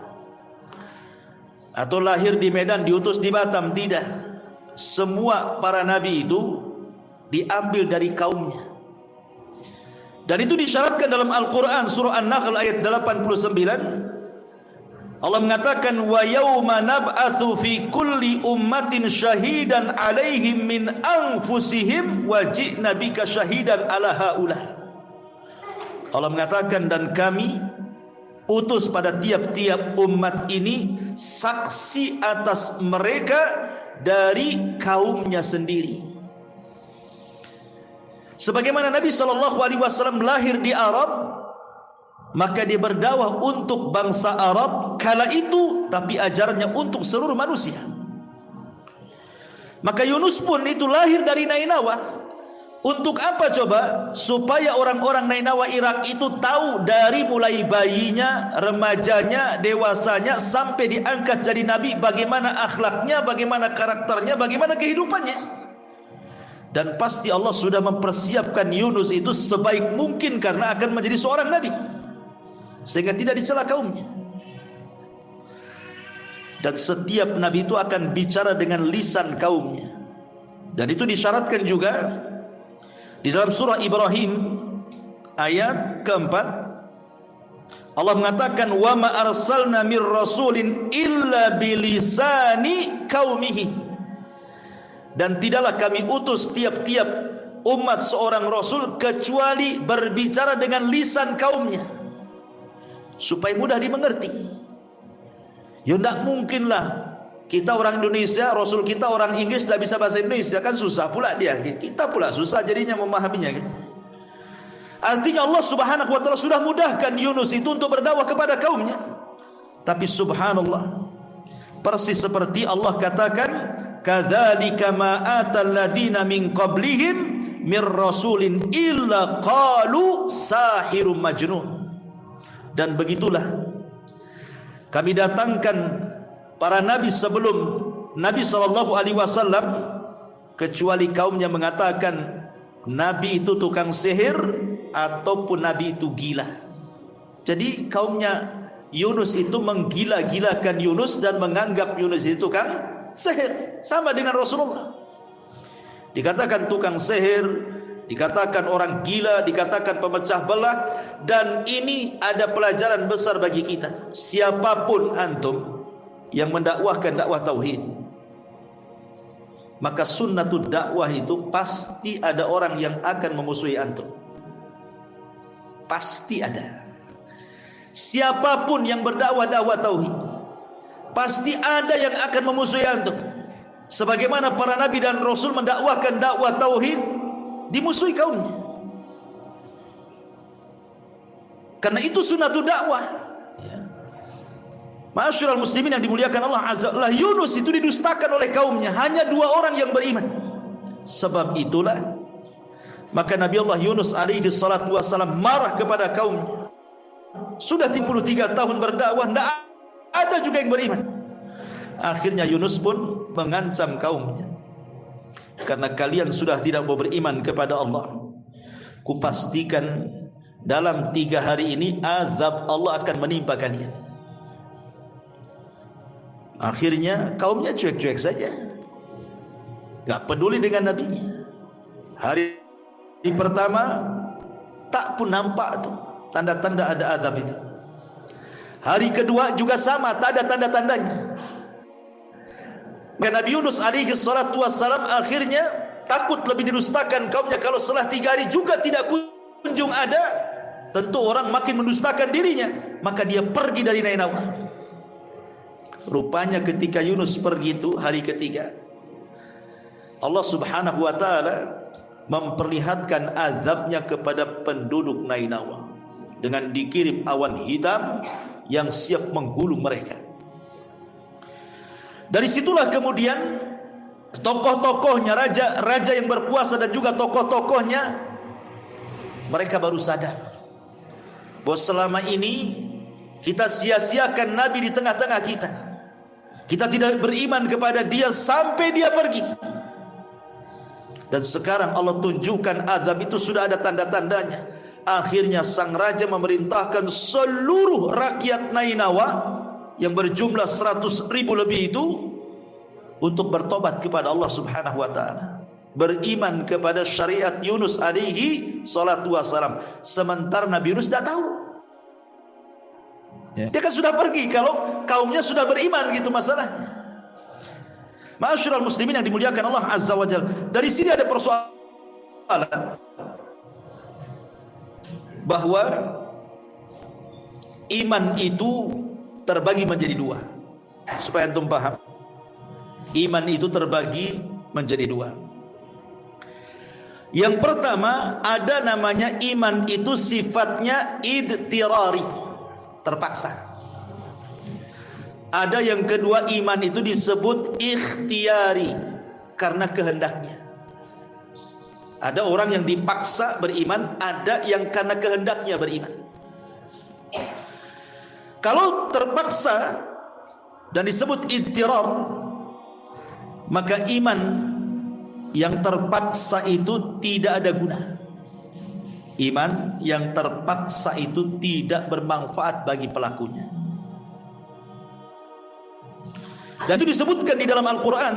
Atau lahir di Medan diutus di Batam, tidak. Semua para nabi itu diambil dari kaumnya. Dan itu disyaratkan dalam Al-Quran surah An-Nahl ayat 89. Allah mengatakan, wa yauma nab'atsu fi kulli ummatin syahidan 'alaihim min anfusihim wa ji'na bika syahidan 'ala haula. Allah mengatakan, dan kami utus pada tiap-tiap umat ini saksi atas mereka dari kaumnya sendiri. Sebagaimana Nabi SAW lahir di Arab, maka dia berdakwah untuk bangsa Arab kala itu, tapi ajarnya untuk seluruh manusia. Maka Yunus pun itu lahir dari Nainawa. Untuk apa coba? Supaya orang-orang Nainawa Irak itu tahu dari mulai bayinya, remajanya, dewasanya sampai diangkat jadi nabi, bagaimana akhlaknya, bagaimana karakternya, bagaimana kehidupannya. Dan pasti Allah sudah mempersiapkan Yunus itu sebaik mungkin karena akan menjadi seorang nabi, sehingga tidak dicela kaumnya. Dan setiap nabi itu akan bicara dengan lisan kaumnya. Dan itu disyaratkan juga di dalam surah Ibrahim ayat keempat. Allah mengatakan, wa ma arsalna mir rasulin illa bilisani qaumihi. Dan tidaklah kami utus tiap-tiap umat seorang rasul kecuali berbicara dengan lisan kaumnya, supaya mudah dimengerti. Ya tidak mungkinlah kita orang Indonesia, rasul kita orang Inggris tidak bisa bahasa Indonesia, kan susah pula dia. Kita pula susah jadinya memahaminya kan? Artinya Allah subhanahu wa ta'ala sudah mudahkan Yunus itu untuk berdakwah kepada kaumnya. Tapi subhanallah, persis seperti Allah katakan, kadzalika ma atal ladzina min qablihim mir rasulin illa qalu sahirun majnun. Dan begitulah kami datangkan para nabi sebelum Nabi SAW, kecuali kaumnya mengatakan nabi itu tukang sihir ataupun nabi itu gila. Jadi kaumnya Yunus itu menggila-gilakan Yunus dan menganggap Yunus itu tukang sihir, sama dengan Rasulullah. Dikatakan tukang sihir, dikatakan orang gila, dikatakan pemecah belah. Dan ini ada pelajaran besar bagi kita. Siapapun antum yang mendakwahkan dakwah tauhid, maka sunnatul dakwah itu pasti ada orang yang akan memusuhi antum. Pasti ada. Siapapun yang berdakwah dakwah tauhid, pasti ada yang akan memusuhi antum. Sebagaimana para nabi dan rasul mendakwahkan dakwah tauhid, dimusuhi kaumnya. Karena itu sunnatul dakwah. Ma'asyiral muslimin yang dimuliakan Allah Azza wa Jalla, Yunus itu didustakan oleh kaumnya, hanya 2 orang yang beriman. Sebab itulah maka Nabi Allah Yunus alaihi salatu wassalam marah kepada kaumnya. Sudah 33 tahun berdakwah, tidak ada juga yang beriman. Akhirnya Yunus pun mengancam kaumnya, karena kalian sudah tidak mau beriman kepada Allah, kupastikan dalam 3 hari ini azab Allah akan menimpa kalian. Akhirnya kaumnya cuek-cuek saja, gak peduli dengan nabinya. Hari pertama tak pun nampak tuh tanda-tanda ada azab itu. Hari kedua juga sama, tak ada tanda-tandanya. Dan Nabi Yunus alaihi salatu wassalam akhirnya takut lebih didustakan kaumnya. Kalau setelah 3 hari juga tidak kunjung ada, tentu orang makin mendustakan dirinya. Maka dia pergi dari Nainawa. Rupanya ketika Yunus pergi itu hari ketiga, Allah subhanahu wa ta'ala memperlihatkan azabnya kepada penduduk Nainawa dengan dikirim awan hitam yang siap menggulung mereka. Dari situlah kemudian tokoh-tokohnya, raja yang berkuasa dan juga tokoh-tokohnya, mereka baru sadar bahwa selama ini kita sia-siakan Nabi di tengah-tengah kita. Kita tidak beriman kepada dia sampai dia pergi. Dan sekarang Allah tunjukkan azab itu sudah ada tanda-tandanya. Akhirnya sang raja memerintahkan seluruh rakyat Nainawa yang berjumlah 100.000 lebih itu untuk bertobat kepada Allah subhanahu wa ta'ala, beriman kepada syariat Yunus alaihi salatu wassalam. Sementara Nabi Yunus tidak tahu. Dia kan sudah pergi, kalau kaumnya sudah beriman, gitu masalahnya. Ma'asyiral muslimin yang dimuliakan Allah Azza wa Jalla, dari sini ada persoalan bahwa iman itu terbagi menjadi 2. Supaya antum paham, iman itu terbagi menjadi 2. Yang pertama, ada namanya iman itu sifatnya idtirari, terpaksa. Ada yang kedua, iman itu disebut ikhtiyari, karena kehendaknya. Ada orang yang dipaksa beriman, ada yang karena kehendaknya beriman. Kalau terpaksa dan disebut idtirar, maka iman yang terpaksa itu tidak ada guna. Iman yang terpaksa itu tidak bermanfaat bagi pelakunya. Dan itu disebutkan di dalam Al-Quran.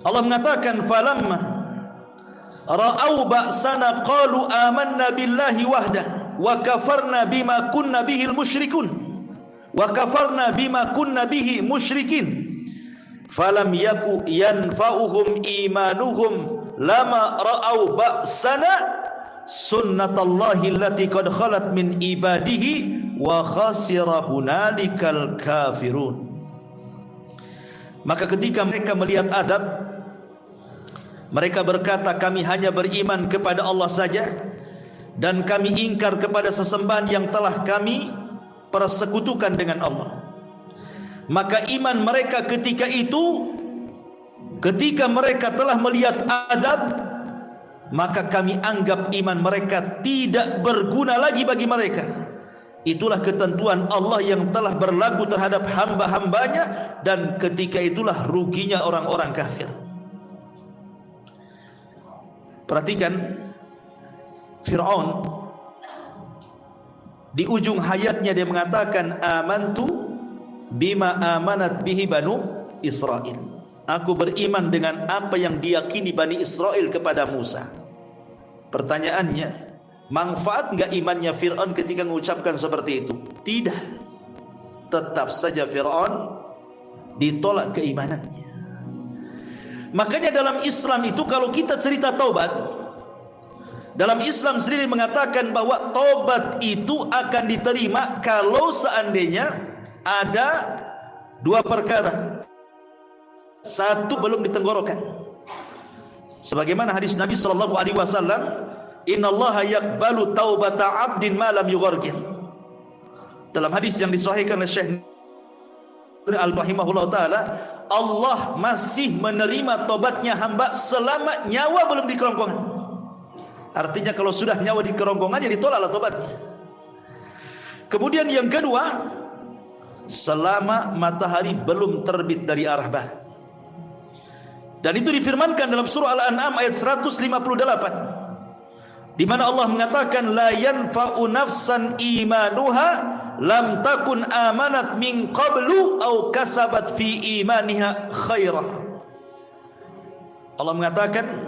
Allah mengatakan, falamma ra'au ba'sana qalu amanna billahi wahdah wa kafarna bima kunna bihil musyrikun wa kafarna bima kunna bihi musyrikin falam yaku yanfa'uhum imanuhum lama ra'au ba'sana sunnatallahi allati qad khalat min ibadihi wa khasira hunalikal kafirun. Maka ketika mereka melihat azab, mereka berkata, kami hanya beriman kepada Allah saja dan kami ingkar kepada sesembahan yang telah kami persekutukan dengan Allah. Maka iman mereka ketika itu, ketika mereka telah melihat azab, maka kami anggap iman mereka tidak berguna lagi bagi mereka. Itulah ketentuan Allah yang telah berlaku terhadap hamba-hambanya, dan ketika itulah ruginya orang-orang kafir. Perhatikan Fir'aun, di ujung hayatnya dia mengatakan, amantu bima amanat bihi banu Israel. Aku beriman dengan apa yang diyakini Bani Israel kepada Musa. Pertanyaannya, manfaat enggak imannya Fir'aun ketika mengucapkan seperti itu? Tidak. Tetap saja Fir'aun ditolak keimanannya. Makanya dalam Islam itu kalau kita cerita taubat, dalam Islam sendiri mengatakan bahwa taubat itu akan diterima kalau seandainya ada dua perkara. Satu, belum ditenggorokan. Sebagaimana hadis Nabi sallallahu alaihi wasallam, innallaha yaqbalu taubata 'abdin ma lam yughargir. Dalam hadis yang disahihkan oleh Syekh Al-Bahimahullah taala, Allah masih menerima tobatnya hamba selama nyawa belum di kerongkongan. Artinya kalau sudah nyawa di kerongkongan, jadi ditolaklah tobatnya. Kemudian yang kedua, selama matahari belum terbit dari arah barat. Dan itu difirmankan dalam surah Al-An'am ayat 158, di mana Allah mengatakan, la yanfa'u nafsan imanuha lam takun amanat min qablu aw kasabat fi imaniha khairah. Allah mengatakan,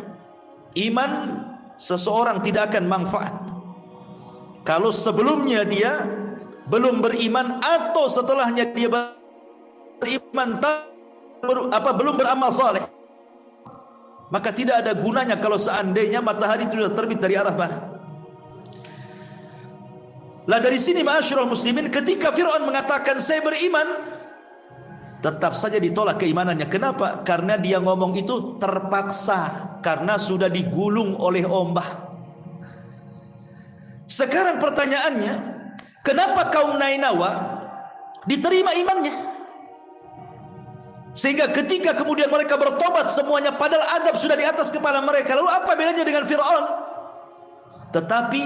iman seseorang tidak akan manfaat kalau sebelumnya dia belum beriman atau setelahnya dia beriman belum beramal saleh. Maka tidak ada gunanya kalau seandainya matahari itu sudah terbit dari arah barat. Lah dari sini ma'asyiral muslimin, ketika Fir'aun mengatakan saya beriman, tetap saja ditolak keimanannya. Kenapa? Karena dia ngomong itu terpaksa, karena sudah digulung oleh ombak. Sekarang pertanyaannya, kenapa kaum Nainawa diterima imannya? Sehingga ketika kemudian mereka bertobat semuanya, padahal azab sudah di atas kepala mereka. Lalu apa bedanya dengan Fir'aun? Tetapi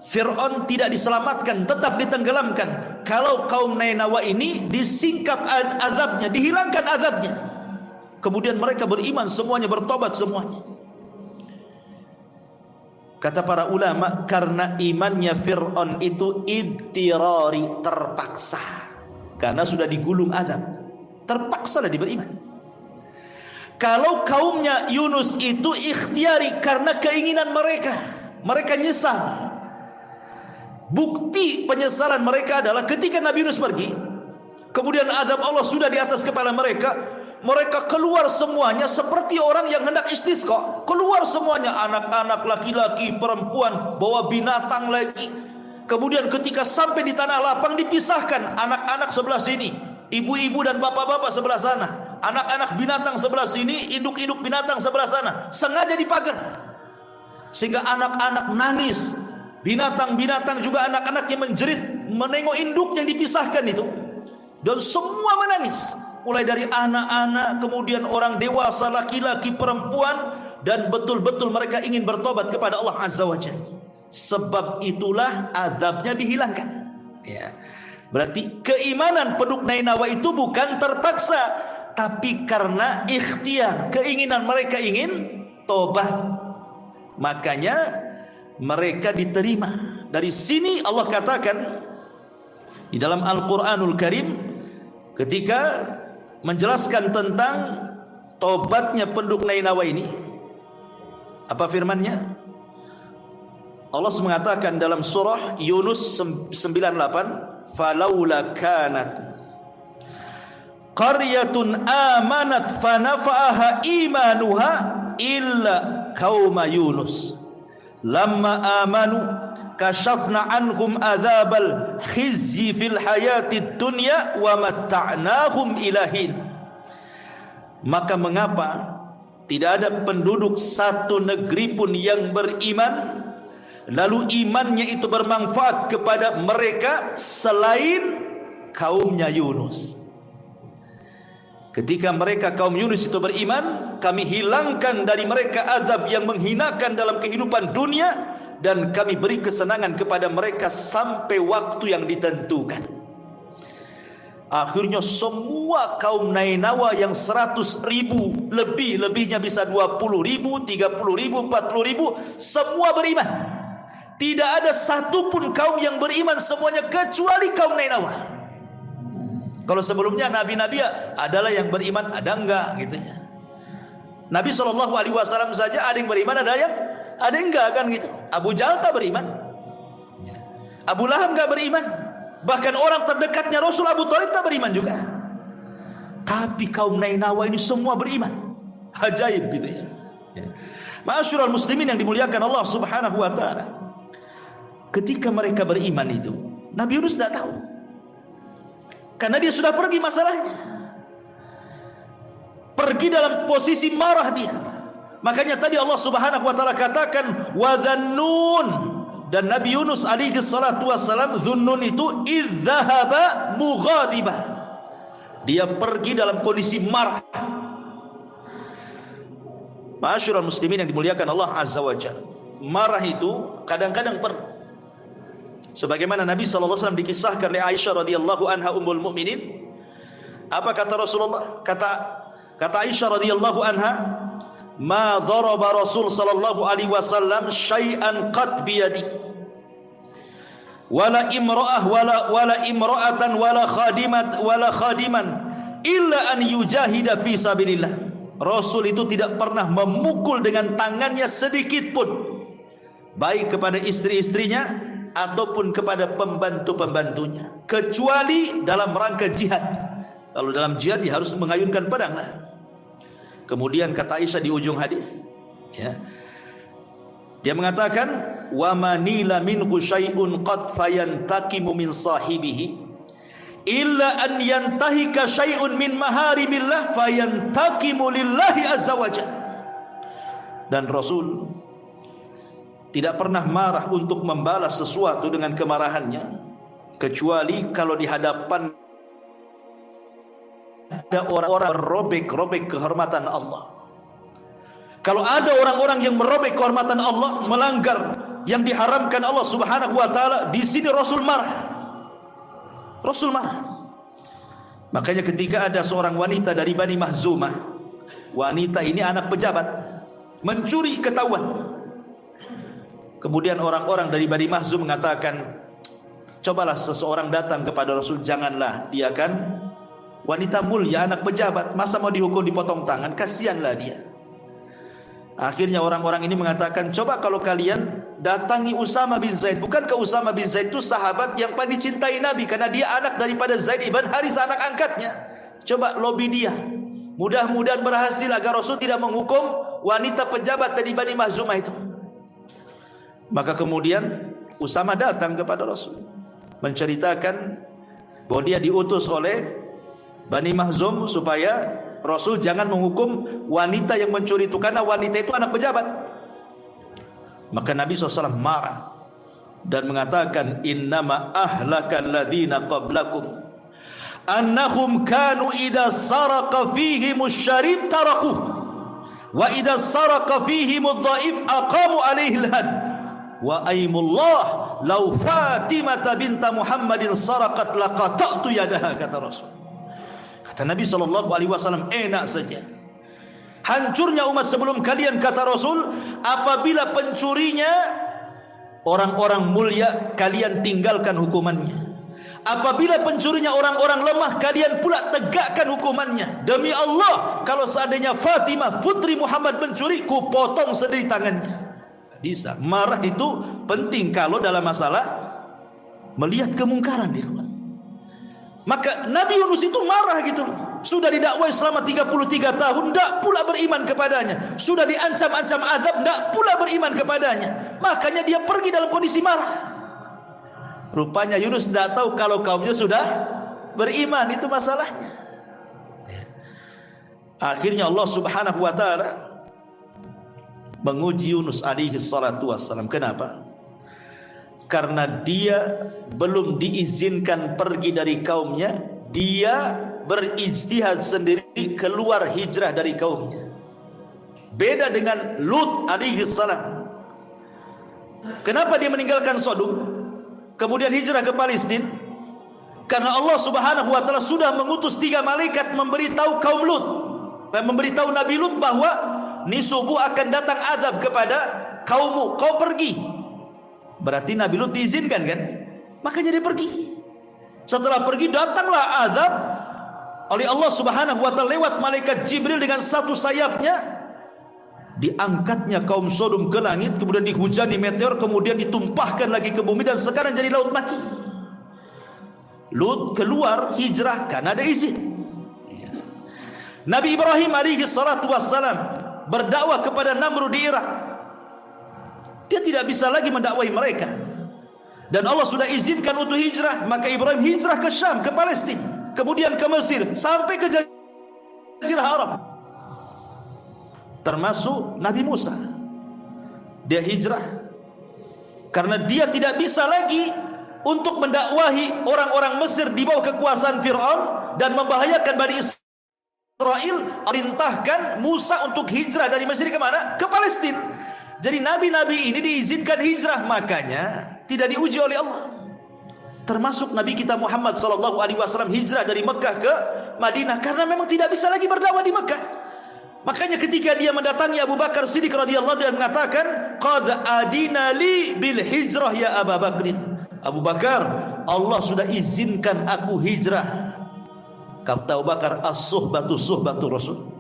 Fir'aun tidak diselamatkan, tetap ditenggelamkan. Kalau kaum Nainawa ini disingkap azabnya, dihilangkan azabnya. Kemudian mereka beriman semuanya, bertobat semuanya. Kata para ulama, karena imannya Fir'aun itu idtirari, terpaksa. Karena sudah digulung azab, terpaksalah dia beriman. Kalau kaumnya Yunus itu ikhtiari, karena keinginan mereka, mereka nyesal. Bukti penyesalan mereka adalah ketika Nabi Yunus pergi, kemudian azab Allah sudah di atas kepala mereka, mereka keluar semuanya seperti orang yang hendak istisqa. Keluar semuanya, anak-anak, laki-laki, perempuan, bawa binatang lagi. Kemudian ketika sampai di tanah lapang, dipisahkan, anak-anak sebelah sini, ibu-ibu dan bapak-bapak sebelah sana, anak-anak binatang sebelah sini, induk-induk binatang sebelah sana. Sengaja dipagar, sehingga anak-anak nangis, binatang-binatang juga anak-anak yang menjerit menengok induk yang dipisahkan itu, dan semua menangis, mulai dari anak-anak, kemudian orang dewasa, laki-laki, perempuan, dan betul-betul mereka ingin bertobat kepada Allah Azza wa Jalla. Sebab itulah azabnya dihilangkan. Ya, berarti keimanan penduduk Nainawa itu bukan terpaksa, tapi karena ikhtiar, keinginan mereka ingin tobat, makanya mereka diterima. Dari sini Allah katakan di dalam Al-Quranul Karim ketika menjelaskan tentang tobatnya penduduk Nainawa ini, apa firman-Nya? Allah mengatakan dalam surah Yunus 98, falaula kanat qaryatun amanat fanafa'aha imanuha illa qauma Yunus lamma amanu kashafna anhum adzabal khizyi fil hayatid dunya wa matta'nahum ilahin. Maka mengapa tidak ada penduduk satu negeri pun yang beriman lalu imannya itu bermanfaat kepada mereka selain kaumnya Yunus. Ketika mereka kaum Yunus itu beriman, kami hilangkan dari mereka azab yang menghinakan dalam kehidupan dunia, dan kami beri kesenangan kepada mereka sampai waktu yang ditentukan. Akhirnya semua kaum Nainawa yang 100.000 lebihnya bisa 20.000, 30.000, 40.000, semua beriman. Tidak ada satupun kaum yang beriman semuanya kecuali kaum Nainawa. Kalau sebelumnya nabi-nabi adalah yang beriman, ada enggak gitu ya. Nabi SAW saja ada yang beriman, ada yang enggak kan gitu. Abu Jahal tak beriman, Abu Lahab enggak beriman, bahkan orang terdekatnya Rasul Abu Thalib tak beriman juga. Tapi kaum Nainawa ini semua beriman. Ajaib gitu ya. Ma'asyiral muslimin yang dimuliakan Allah Subhanahu wa taala. Ketika mereka beriman itu, Nabi Yunus tidak tahu, karena dia sudah pergi masalahnya. Pergi dalam posisi marah dia. Makanya tadi Allah Subhanahu wa taala katakan wa dzannun, dan Nabi Yunus alaihi salatu wassalam, Dhunnun itu idzahaba mughadiba, dia pergi dalam kondisi marah. Ma'asyiral muslimin yang dimuliakan Allah Azza wa Jalla, marah itu kadang-kadang perlu. Sebagaimana Nabi SAW dikisahkan oleh Aisyah radhiyallahu anha ummul mukminin, apa kata Rasulullah? Kata Aisyah radhiyallahu anha, ma daraba Rasul sallallahu alaihi wasallam syai'an qad biyadi wala imra'ah wala imra'atan wala khadiman illa an yujahida fi sabilillah. Rasul itu tidak pernah memukul dengan tangannya sedikit pun, baik kepada istri-istrinya ataupun kepada pembantu-pembantunya, kecuali dalam rangka jihad. Kalau dalam jihad dia harus mengayunkan pedang lah. Kemudian kata Aisyah di ujung hadis, ya, dia mengatakan wa manila minhu syai'un qad fayantakimu min sahibihi illa an yantahika syai'un min maharimillah fayantakimu lillahi azza wajalla. Dan Rasul tidak pernah marah untuk membalas sesuatu dengan kemarahannya, kecuali kalau di hadapan ada orang-orang merobek kehormatan Allah. Kalau ada orang-orang yang merobek kehormatan Allah, melanggar yang diharamkan Allah Subhanahu wa taala, di sini Rasul marah. Rasul marah. Makanya ketika ada seorang wanita dari Bani Mahzumah, wanita ini anak pejabat, mencuri ketahuan. Kemudian orang-orang dari Bani Mahzum mengatakan, cobalah seseorang datang kepada Rasul, janganlah, dia kan wanita mulia, anak pejabat, masa mau dihukum dipotong tangan, kasihanlah dia. Akhirnya orang-orang ini mengatakan, coba kalau kalian datangi Usama bin Zaid. Bukankah Usama bin Zaid itu sahabat yang paling dicintai Nabi, karena dia anak daripada Zaid ibn Harith, anak angkatnya. Coba lobi dia, mudah-mudahan berhasil agar Rasul tidak menghukum wanita pejabat dari Bani Mahzumah itu. Maka kemudian Usama datang kepada Rasul, menceritakan bahwa dia diutus oleh Bani Mahzum supaya Rasul jangan menghukum wanita yang mencuri itu, karena wanita itu anak pejabat. Maka Nabi SAW marah dan mengatakan, innama ahlakal ladzina qablakum annahum kanu idza saraqa fihimus syarif tarakuh wa idza saraqa fihimudh dhaif aqamu alaihi al-had wa aimullah law Fatimah binta Muhammadin saraqat laqata'tu yadaha, kata Rasul. Kata Nabi SAW, enak saja. Hancurnya umat sebelum kalian, kata Rasul, apabila pencurinya orang-orang mulia, kalian tinggalkan hukumannya. Apabila pencurinya orang-orang lemah, kalian pula tegakkan hukumannya. Demi Allah, kalau seandainya Fatimah putri Muhammad mencuri, ku potong sendiri tangannya. Bisa. Marah itu penting kalau dalam masalah melihat kemungkaran. Maka Nabi Yunus itu marah gitu. Sudah didakwai selama 33 tahun, tidak pula beriman kepadanya. Sudah diancam-ancam azab, tidak pula beriman kepadanya. Makanya dia pergi dalam kondisi marah. Rupanya Yunus tidak tahu kalau kaumnya sudah beriman, itu masalahnya. Akhirnya Allah Subhanahu wa taala menguji Yunus alaihi salatu wassalam. Kenapa? Karena dia belum diizinkan pergi dari kaumnya, dia berijtihad sendiri keluar hijrah dari kaumnya. Beda dengan Lut alaihi salam. Kenapa dia meninggalkan Sodom kemudian hijrah ke Palestina? Karena Allah Subhanahu wa taala sudah mengutus 3 malaikat memberitahu kaum Lut, memberitahu Nabi Lut bahwa ni subuh akan datang azab kepada kaummu, kau pergi. Berarti Nabi Lut diizinkan kan? Makanya dia pergi. Setelah pergi datanglah azab oleh Allah Subhanahu wa taala lewat malaikat Jibril dengan satu sayapnya. Diangkatnya kaum Sodom ke langit, kemudian dihujani meteor, kemudian ditumpahkan lagi ke bumi, dan sekarang jadi laut mati. Lut keluar hijrah karena ada izin. Nabi Ibrahim alaihi salatu wassalam berdakwah kepada Namrud di Irak. Dia tidak bisa lagi mendakwai mereka, dan Allah sudah izinkan untuk hijrah. Maka Ibrahim hijrah ke Syam, ke Palestina, kemudian ke Mesir, sampai ke Jazirah Arab. Termasuk Nabi Musa, dia hijrah karena dia tidak bisa lagi untuk mendakwahi orang-orang Mesir di bawah kekuasaan Fir'aun dan membahayakan Bani Israel. Perintahkan Musa untuk hijrah dari Mesir ke mana? Ke Palestina. Jadi nabi-nabi ini diizinkan hijrah, makanya tidak diuji oleh Allah. Termasuk Nabi kita Muhammad SAW hijrah dari Mekah ke Madinah karena memang tidak bisa lagi berdakwah di Mekah. Makanya ketika dia mendatangi Abu Bakar Siddiq radhiyallahu anhu, dia mengatakan, qad adina li bil hijrah ya Abu Bakrin. Abu Bakar, Allah sudah izinkan aku hijrah. Kata Abu Bakar, as-suhbatu suhbatu Rasul.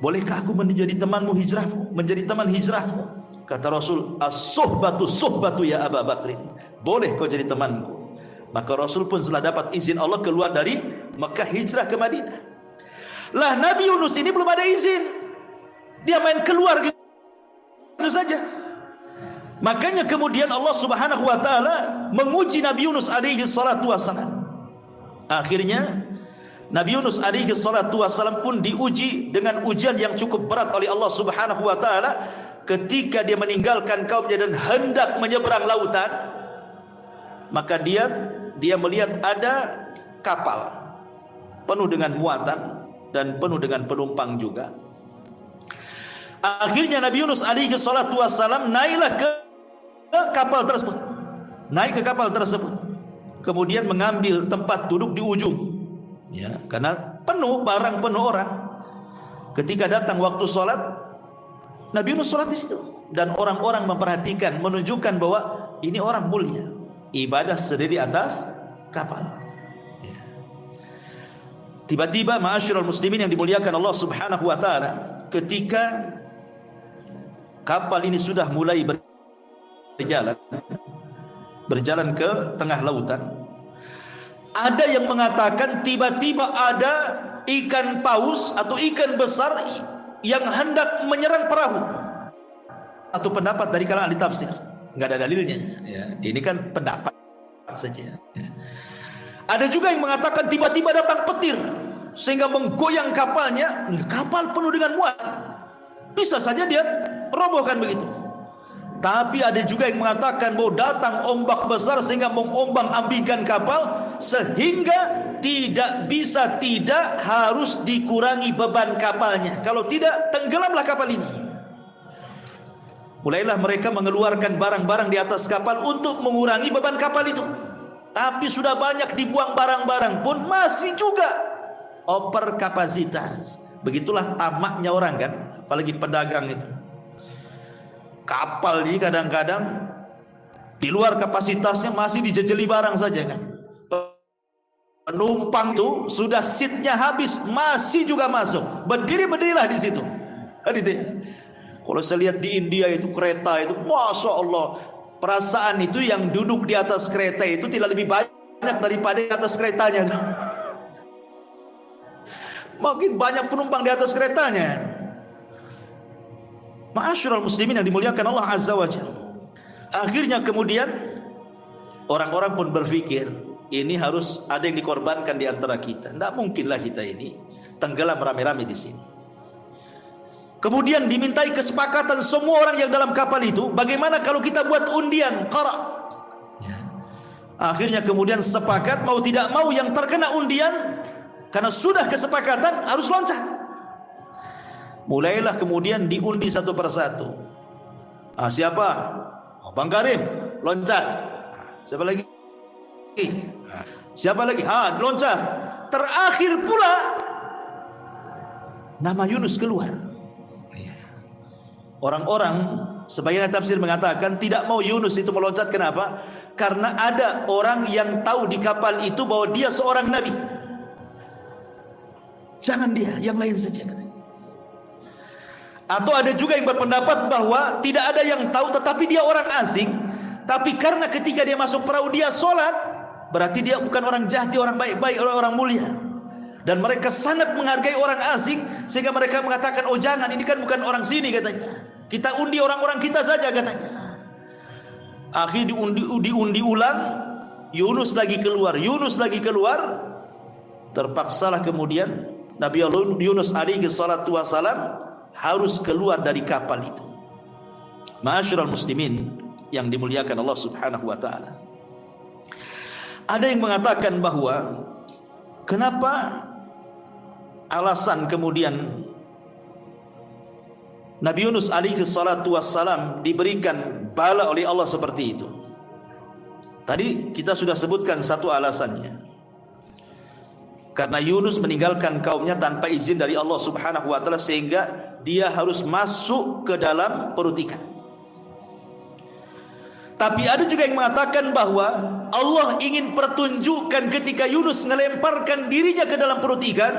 Bolehkah aku menjadi temanmu hijrahmu, menjadi teman hijrahmu? Kata Rasul, as-suhbatu suhbatu ya Abu Bakrin. Boleh kau jadi temanku. Maka Rasul pun setelah dapat izin Allah keluar dari Mekah hijrah ke Madinah. Lah Nabi Yunus ini belum ada izin, dia main keluar gitu saja. Makanya kemudian Allah Subhanahu wa taala menguji Nabi Yunus alaihi salatu wassalam. Akhirnya Nabi Yunus alaihi salatu wassalam pun diuji dengan ujian yang cukup berat oleh Allah Subhanahu wa taala ketika dia meninggalkan kaumnya dan hendak menyeberang lautan. Maka dia melihat ada kapal penuh dengan muatan dan penuh dengan penumpang juga. Akhirnya Nabi Yunus alaihi salatu wassalam naiklah ke kapal tersebut. Naik ke kapal tersebut. Kemudian mengambil tempat duduk di ujung. Ya, karena penuh barang, penuh orang. Ketika datang waktu sholat, Nabi Yunus sholat di situ, dan orang-orang memperhatikan, menunjukkan bahwa ini orang mulia, ibadah sendiri di atas kapal. Tiba-tiba ma'asyiral muslimin yang dimuliakan Allah Subhanahu wa taala, ketika kapal ini sudah mulai berjalan ke tengah lautan, ada yang mengatakan tiba-tiba ada ikan paus atau ikan besar yang hendak menyerang perahu. Atau pendapat dari kalangan ahli tafsir, enggak ada dalilnya ya. Ini kan pendapat saja ya. Ada juga yang mengatakan tiba-tiba datang petir sehingga menggoyang kapalnya. Kapal penuh dengan muat, bisa saja dia robohkan begitu. Tapi ada juga yang mengatakan bahwa datang ombak besar sehingga mengombang-ambingkan kapal, sehingga tidak harus dikurangi beban kapalnya. Kalau tidak, tenggelamlah kapal ini. Mulailah mereka mengeluarkan barang-barang di atas kapal untuk mengurangi beban kapal itu. Tapi sudah banyak dibuang barang-barang pun masih juga over kapasitas. Begitulah tamaknya orang kan, apalagi pedagang itu. Kapal ini kadang-kadang di luar kapasitasnya masih dijejeli barang saja kan. Penumpang itu sudah seatnya habis masih juga masuk. Berdirilah di situ. Kalau saya lihat di India itu kereta itu, masya Allah, perasaan itu yang duduk di atas kereta itu tidak lebih banyak daripada di atas keretanya. Makin banyak penumpang di atas keretanya. Ma'asyiral muslimin yang dimuliakan Allah Azza wa Jalla. Akhirnya kemudian orang-orang pun berpikir, ini harus ada yang dikorbankan di antara kita. Tidak mungkinlah kita ini tenggelam rame-rame di sini. Kemudian dimintai kesepakatan semua orang yang dalam kapal itu, bagaimana kalau kita buat undian qara. Akhirnya kemudian sepakat mau tidak mau yang terkena undian, karena sudah kesepakatan harus loncat. Mulailah kemudian diundi satu persatu. Siapa? Bang Karim, loncat. Siapa lagi? Siapa lagi? Loncat. Terakhir pula nama Yunus keluar. Orang-orang sebagian tafsir mengatakan tidak mau Yunus itu meloncat. Kenapa? Karena ada orang yang tahu di kapal itu bahwa dia seorang nabi. Jangan dia, yang lain saja katanya. Atau ada juga yang berpendapat bahwa tidak ada yang tahu tetapi dia orang asing. Tapi karena ketika dia masuk perahu dia sholat, berarti dia bukan orang jahat, dia orang baik-baik, orang mulia. Dan mereka sangat menghargai orang asing, sehingga mereka mengatakan, oh jangan, ini kan bukan orang sini katanya. Kita undi orang-orang kita saja katanya. Akhirnya diundi ulang, Yunus lagi keluar. Terpaksalah kemudian Nabi Yunus alaihi salatu wassalam harus keluar dari kapal itu. Ma'asyiral muslimin yang dimuliakan Allah Subhanahu wa taala. Ada yang mengatakan bahwa kenapa alasan kemudian Nabi Yunus alaihi salatu wassalam diberikan bala oleh Allah seperti itu. Tadi kita sudah sebutkan satu alasannya. Karena Yunus meninggalkan kaumnya tanpa izin dari Allah Subhanahu wa taala, sehingga dia harus masuk ke dalam perut ikan. Tapi ada juga yang mengatakan bahwa Allah ingin pertunjukan ketika Yunus melemparkan dirinya ke dalam perut ikan,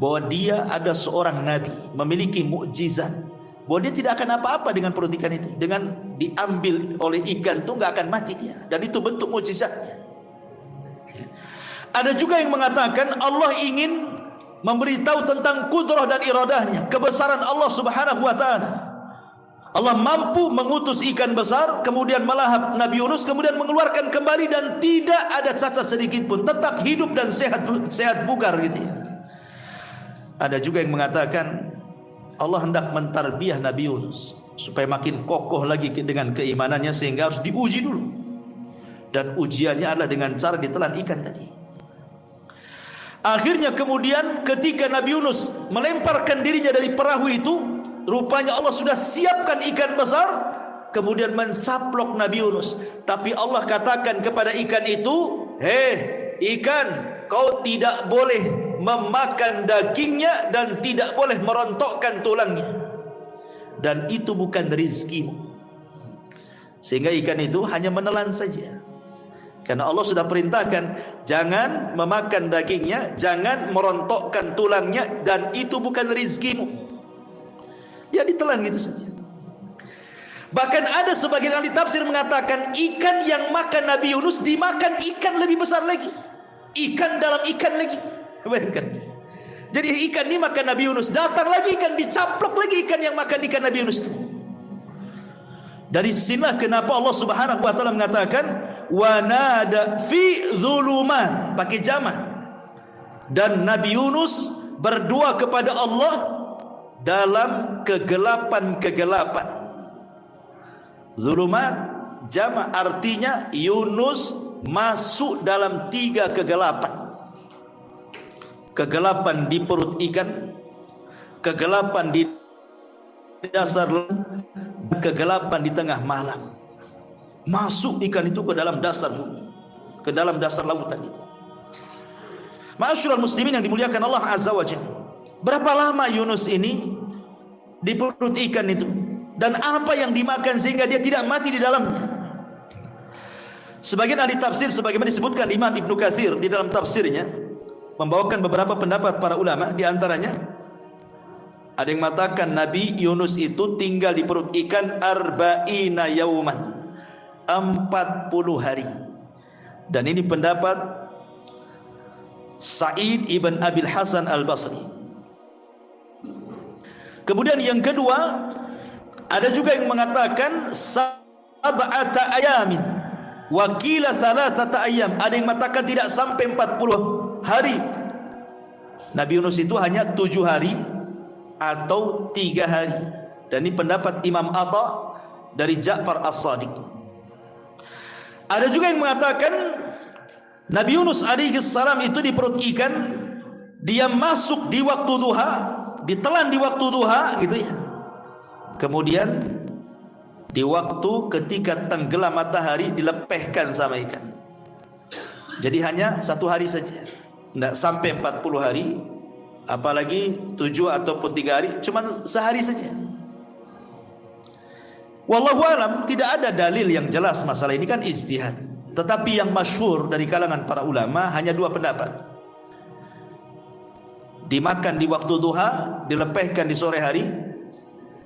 bahwa dia ada seorang nabi, memiliki mukjizat, bahwa dia tidak akan apa-apa dengan perut ikan itu. Dengan diambil oleh ikan itu nggak akan mati dia, dan itu bentuk mukjizatnya. Ada juga yang mengatakan Allah ingin memberitahu tentang kudrah dan iradahnya, kebesaran Allah Subhanahu wa taala. Allah mampu mengutus ikan besar, kemudian melahap Nabi Yunus, kemudian mengeluarkan kembali dan tidak ada cacat sedikit pun, tetap hidup dan sehat bugar gitu ya. Ada juga yang mengatakan Allah hendak mentarbiyah Nabi Yunus supaya makin kokoh lagi dengan keimanannya, sehingga harus diuji dulu. Dan ujiannya adalah dengan cara ditelan ikan tadi. Akhirnya kemudian ketika Nabi Yunus melemparkan dirinya dari perahu itu, rupanya Allah sudah siapkan ikan besar, kemudian mencaplok Nabi Yunus. Tapi Allah katakan kepada ikan itu, hei ikan, kau tidak boleh memakan dagingnya dan tidak boleh merontokkan tulangnya, dan itu bukan rizkimu. Sehingga ikan itu hanya menelan saja. Karena Allah sudah perintahkan, jangan memakan dagingnya, jangan merontokkan tulangnya, dan itu bukan rizkimu. Ya ditelan gitu saja. Bahkan ada sebagian ahli tafsir mengatakan ikan yang makan Nabi Yunus dimakan ikan lebih besar lagi. Ikan dalam ikan lagi. Bayangkan. Jadi ikan ini makan Nabi Yunus, datang lagi ikan, dicaplok lagi ikan yang makan ikan Nabi Yunus itu. Dari sinilah kenapa Allah Subhanahu wa taala mengatakan wa nada fi dzulumat, pakai jamak. Dan Nabi Yunus berdoa kepada Allah dalam kegelapan-kegelapan. Zulumat jamak, artinya Yunus masuk dalam 3 kegelapan. Kegelapan di perut ikan, kegelapan di dasar, kegelapan di tengah malam. Masuk ikan itu ke dalam dasar bumi, ke dalam dasar lautan itu. Ma'asyiral muslimin yang dimuliakan Allah Azza wa Jalla, berapa lama Yunus ini di perut ikan itu, dan apa yang dimakan sehingga dia tidak mati di dalamnya? Sebagian ahli tafsir sebagaimana disebutkan Imam Ibnu Katsir di dalam tafsirnya membawakan beberapa pendapat para ulama. Di antaranya ada yang mengatakan Nabi Yunus itu tinggal di perut ikan arba'ina yauman, 40 hari. Dan ini pendapat Sa'id ibn Abil Hasan al-Basri. Kemudian yang kedua, ada juga yang mengatakan sab'ata ayamin, wakila thalathata ayam. Ada yang mengatakan tidak sampai 40 hari. Nabi Yunus itu hanya 7 hari atau 3 hari. Dan ini pendapat Imam Atha dari Ja'far As-Sadiq. Ada juga yang mengatakan Nabi Yunus alaihi salam itu di perut ikan, dia masuk di waktu duha, ditelan di waktu duha gitu ya. Kemudian di waktu ketika tenggelam matahari dilepehkan sama ikan. Jadi hanya 1 hari saja, tidak sampai 40 hari, apalagi 7 ataupun 3 hari, cuma sehari saja. Wallahu alam, tidak ada dalil yang jelas masalah ini, kan ijtihad. Tetapi yang masyhur dari kalangan para ulama hanya 2 pendapat. Dimakan di waktu duha, dilepehkan di sore hari.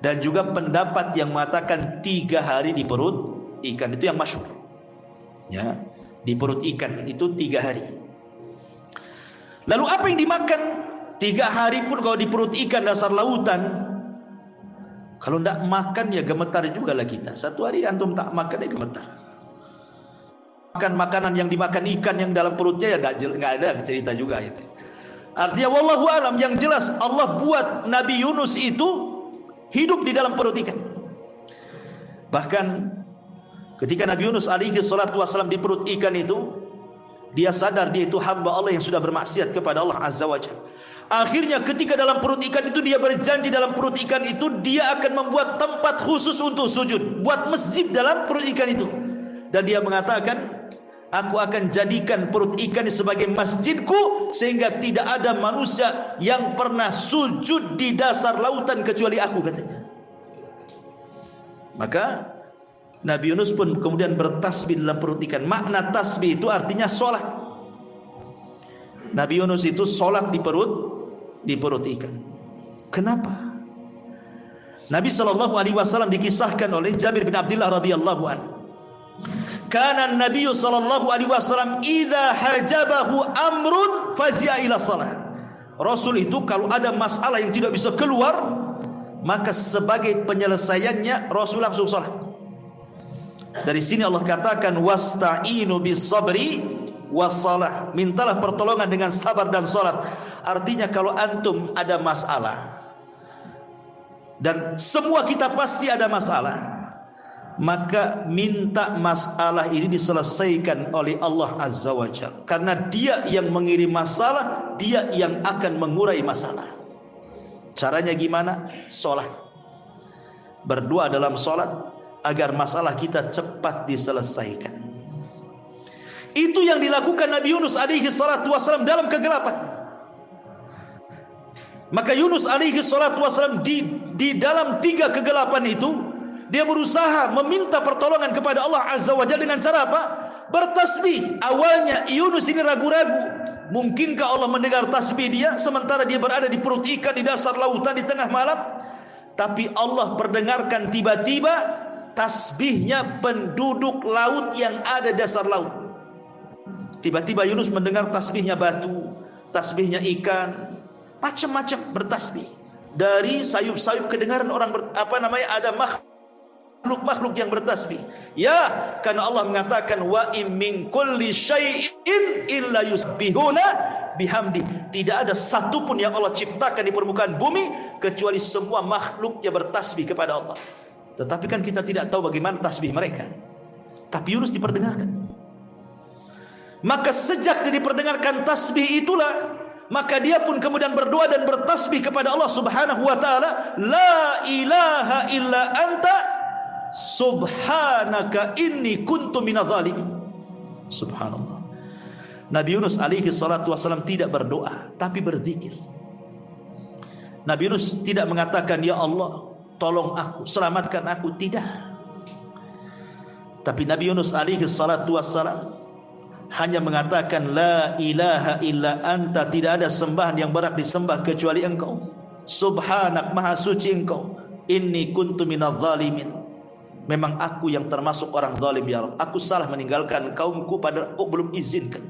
Dan juga pendapat yang mengatakan 3 hari di perut ikan, itu yang masyhur. Ya, di perut ikan itu 3 hari. Lalu apa yang dimakan? 3 hari pun kalau di perut ikan dasar lautan, kalau tidak makan ya gemetar juga lah kita. 1 hari antum tak makan ya gemetar. Makan makanan yang dimakan ikan yang dalam perutnya ya nggak ada cerita juga itu. Artinya wallahu alam, yang jelas Allah buat Nabi Yunus itu hidup di dalam perut ikan. Bahkan ketika Nabi Yunus alaihi salatu wasallam di perut ikan itu, dia sadar dia itu hamba Allah yang sudah bermaksiat kepada Allah Azza wa Jalla. Akhirnya ketika dalam perut ikan itu, dia berjanji dalam perut ikan itu dia akan membuat tempat khusus untuk sujud, buat masjid dalam perut ikan itu. Dan dia mengatakan, aku akan jadikan perut ikan sebagai masjidku, sehingga tidak ada manusia yang pernah sujud di dasar lautan kecuali aku, katanya. Maka Nabi Yunus pun kemudian bertasbih dalam perut ikan. Makna tasbih itu artinya sholat. Nabi Yunus itu sholat di perut ikan. Kenapa? Nabi SAW dikisahkan oleh Jabir bin Abdullah radhiyallahu anhu, kana Nabi sallallahu alaihi wasallam idza hajabahu amrun fazi'a ila shalah. Rasul itu kalau ada masalah yang tidak bisa keluar, maka sebagai penyelesaiannya Rasul langsung salat. Dari sini Allah katakan wasta'inu bis sabri wassalah, mintalah pertolongan dengan sabar dan salat. Artinya kalau antum ada masalah, dan semua kita pasti ada masalah, maka minta masalah ini diselesaikan oleh Allah Azza wa Jalla. Karena dia yang mengirim masalah, dia yang akan mengurai masalah. Caranya gimana? Sholat. Berdoa dalam sholat agar masalah kita cepat diselesaikan. Itu yang dilakukan Nabi Yunus alaihi salatu wasallam dalam kegelapan. Maka Yunus alaihi salatu wasallam di dalam 3 kegelapan itu, dia berusaha meminta pertolongan kepada Allah Azza wa Jalla dengan cara apa? Bertasbih. Awalnya Yunus ini ragu-ragu, mungkinkah Allah mendengar tasbih dia sementara dia berada di perut ikan di dasar lautan di tengah malam? Tapi Allah perdengarkan tiba-tiba tasbihnya penduduk laut yang ada di dasar laut. Tiba-tiba Yunus mendengar tasbihnya batu, tasbihnya ikan, macam-macam bertasbih. Dari sayup-sayup kedengaran orang ada makhluk yang bertasbih. Ya, karena Allah mengatakan wa in min kulli syai'in illa yusbihuna bihamdi. Tidak ada satupun yang Allah ciptakan di permukaan bumi kecuali semua makhluknya bertasbih kepada Allah. Tetapi kan kita tidak tahu bagaimana tasbih mereka. Tapi Yunus diperdengarkan. Maka sejak dia diperdengarkan tasbih itulah, maka dia pun kemudian berdoa dan bertasbih kepada Allah Subhanahu wa taala, la ilaha illa anta subhanaka inni kuntu minadh dhalimin. Subhanallah. Nabi Yunus alaihi salatu wasallam tidak berdoa, tapi berzikir. Nabi Yunus tidak mengatakan, ya Allah tolong aku, selamatkan aku, tidak. Tapi Nabi Yunus alaihi salatu wassalam hanya mengatakan, la ilaha illa anta, tidak ada sembahan yang berhak disembah kecuali engkau, subhanak, maha suci engkau, inni kuntu minadz zalimin, memang aku yang termasuk orang zalim ya Rabb, aku salah meninggalkan kaumku pada kau belum izinkan.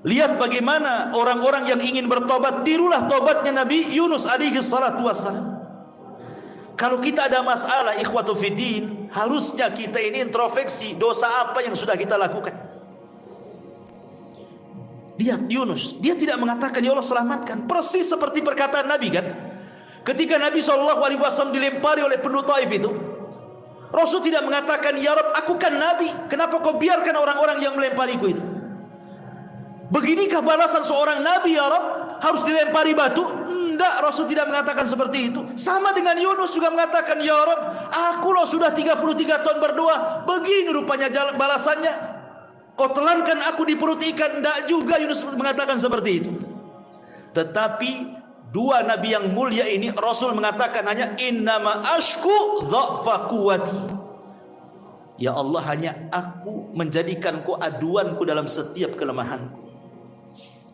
Lihat bagaimana orang-orang yang ingin bertobat, tirulah tobatnya Nabi Yunus alaihi salatu wassalam. Kalau kita ada masalah ikhwatu fiddin, harusnya kita ini introspeksi, dosa apa yang sudah kita lakukan. Lihat Yunus, dia tidak mengatakan ya Allah selamatkan, persis seperti perkataan Nabi kan. Ketika Nabi SAW dilempari oleh penduduk Taif itu, Rasul tidak mengatakan ya Rabb aku kan Nabi, kenapa kau biarkan orang-orang yang melempariku itu. Beginikah balasan seorang Nabi ya Rabb, harus dilempari batu? Tidak, Rasul tidak mengatakan seperti itu. Sama dengan Yunus juga mengatakan ya Rabb, aku loh sudah 33 tahun berdoa, begini rupanya balasannya, kau telankan aku di perut ikan. Tidak juga Yunus mengatakan seperti itu. Tetapi dua Nabi yang mulia ini, Rasul mengatakan hanya innama ashku dha'fa quwwati, ya Allah hanya aku menjadikan kau aduanku dalam setiap kelemahanku.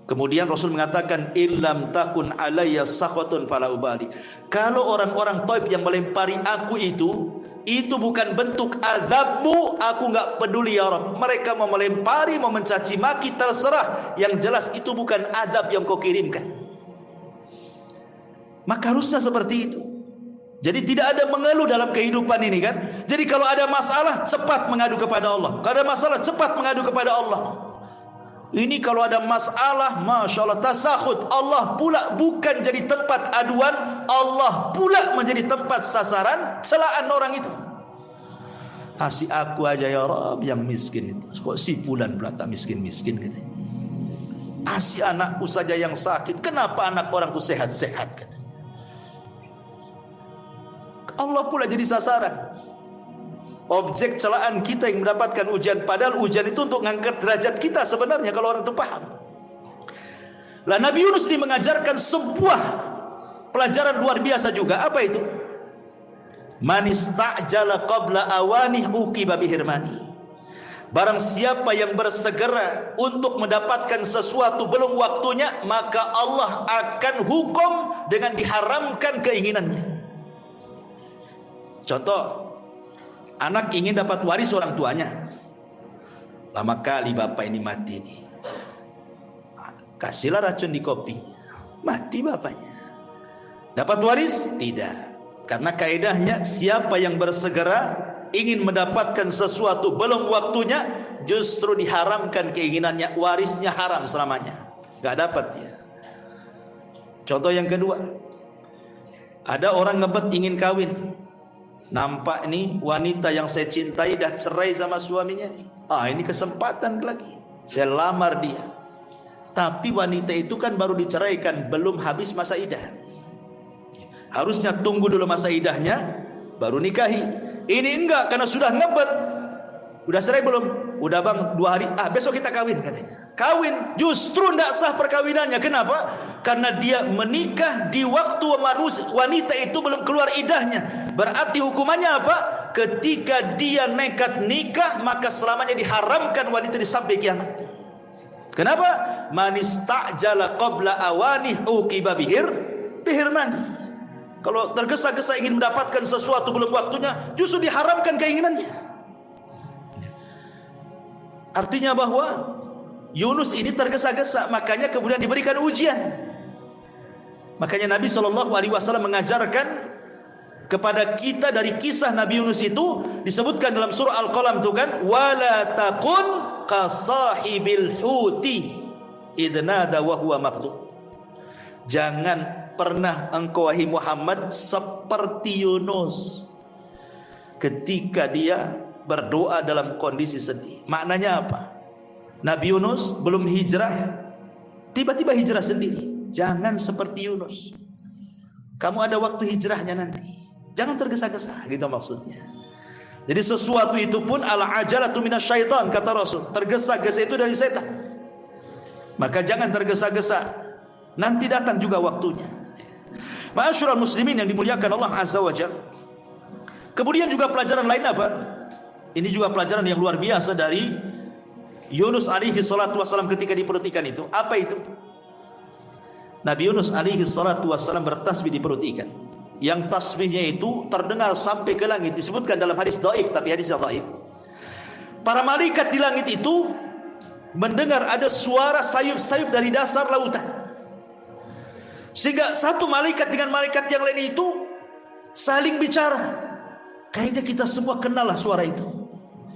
Kemudian Rasul mengatakan illam takun alayya sakhatun fala ubali, kalau orang-orang Taif yang melempari aku itu bukan bentuk azabmu, aku enggak peduli ya Rabb. Mereka mau melempari, mau mencaci maki, terserah, yang jelas itu bukan azab yang kau kirimkan. Maka harusnya seperti itu. Jadi tidak ada mengeluh dalam kehidupan ini kan. Jadi kalau ada masalah cepat mengadu kepada Allah, kalau ada masalah cepat mengadu kepada Allah. Ini kalau ada masalah, masya Allah, tasakhut, Allah pula bukan jadi tempat aduan, Allah pula menjadi tempat sasaran celaan orang itu. Si aku aja ya Rabb yang miskin itu, kok si fulan pula tak miskin-miskin katanya. Si anakku saja yang sakit, kenapa anak orang itu sehat-sehat katanya. Allah pula jadi sasaran, objek celaan kita yang mendapatkan ujian, padahal ujian itu untuk mengangkat derajat kita sebenarnya kalau orang itu paham. Lah Nabi Yunus ini mengajarkan sebuah pelajaran luar biasa juga. Apa itu? Man istajala qabla awanih uqiba bihirmani. Barang siapa yang bersegera untuk mendapatkan sesuatu belum waktunya, maka Allah akan hukum dengan diharamkan keinginannya. Contoh, anak ingin dapat waris orang tuanya. Lama kali bapak ini mati nih, kasihlah racun di kopi, mati bapaknya. Dapat waris? Tidak. Karena kaidahnya siapa yang bersegera ingin mendapatkan sesuatu belum waktunya, justru diharamkan keinginannya, warisnya haram selamanya, gak dapat dia. Contoh yang kedua, ada orang ngebet ingin kawin. Nampak nih wanita yang saya cintai dah cerai sama suaminya nih. Ini kesempatan lagi, saya lamar dia. Tapi wanita itu kan baru diceraikan, belum habis masa idah. Harusnya tunggu dulu masa idahnya baru nikahi. Ini enggak, karena sudah ngebet. Udah cerai belum? Udah bang 2 hari. Besok kita kawin katanya. Kawin, justru tidak sah perkawinannya. Kenapa? Karena dia menikah di waktu wanita itu belum keluar idahnya. Berarti hukumannya apa? Ketika dia nekat nikah, maka selamanya diharamkan wanita di sampai kiamat. Kenapa? Man istajala qabla awanih uqiba bihirmani. Kalau tergesa-gesa ingin mendapatkan sesuatu belum waktunya, justru diharamkan keinginannya. Artinya bahwa Yunus ini tergesa-gesa, makanya kemudian diberikan ujian. Makanya Nabi SAW mengajarkan kepada kita dari kisah Nabi Yunus itu, disebutkan dalam surah Al-Qalam itu kan, wala takun kasahibil huti idnada wa huwa maqdu. Jangan pernah engkau wahai Muhammad seperti Yunus ketika dia berdoa dalam kondisi sedih. Maknanya apa? Nabi Yunus belum hijrah, tiba-tiba hijrah sendiri. Jangan seperti Yunus. Kamu ada waktu hijrahnya nanti. Jangan tergesa-gesa, gitu maksudnya. Jadi sesuatu itu pun al-ajalatu minasyaitan, kata Rasul. Tergesa-gesa itu dari setan. Maka jangan tergesa-gesa, nanti datang juga waktunya. Ma'asyiral muslimin yang dimuliakan Allah Azza wa Jalla. Kemudian juga pelajaran lain apa? Ini juga pelajaran yang luar biasa dari Yunus alaihi salatu wassalam ketika di perut ikan itu. Apa itu? Nabi Yunus alaihi salatu wassalam bertasbih di perut ikan. Yang tasbihnya itu terdengar sampai ke langit. Disebutkan dalam hadis dhaif, tapi hadisnya dhaif. Para malaikat di langit itu mendengar ada suara sayup-sayup dari dasar lautan. Sehingga satu malaikat dengan malaikat yang lain itu saling bicara. Kayaknya kita semua kenal lah suara itu.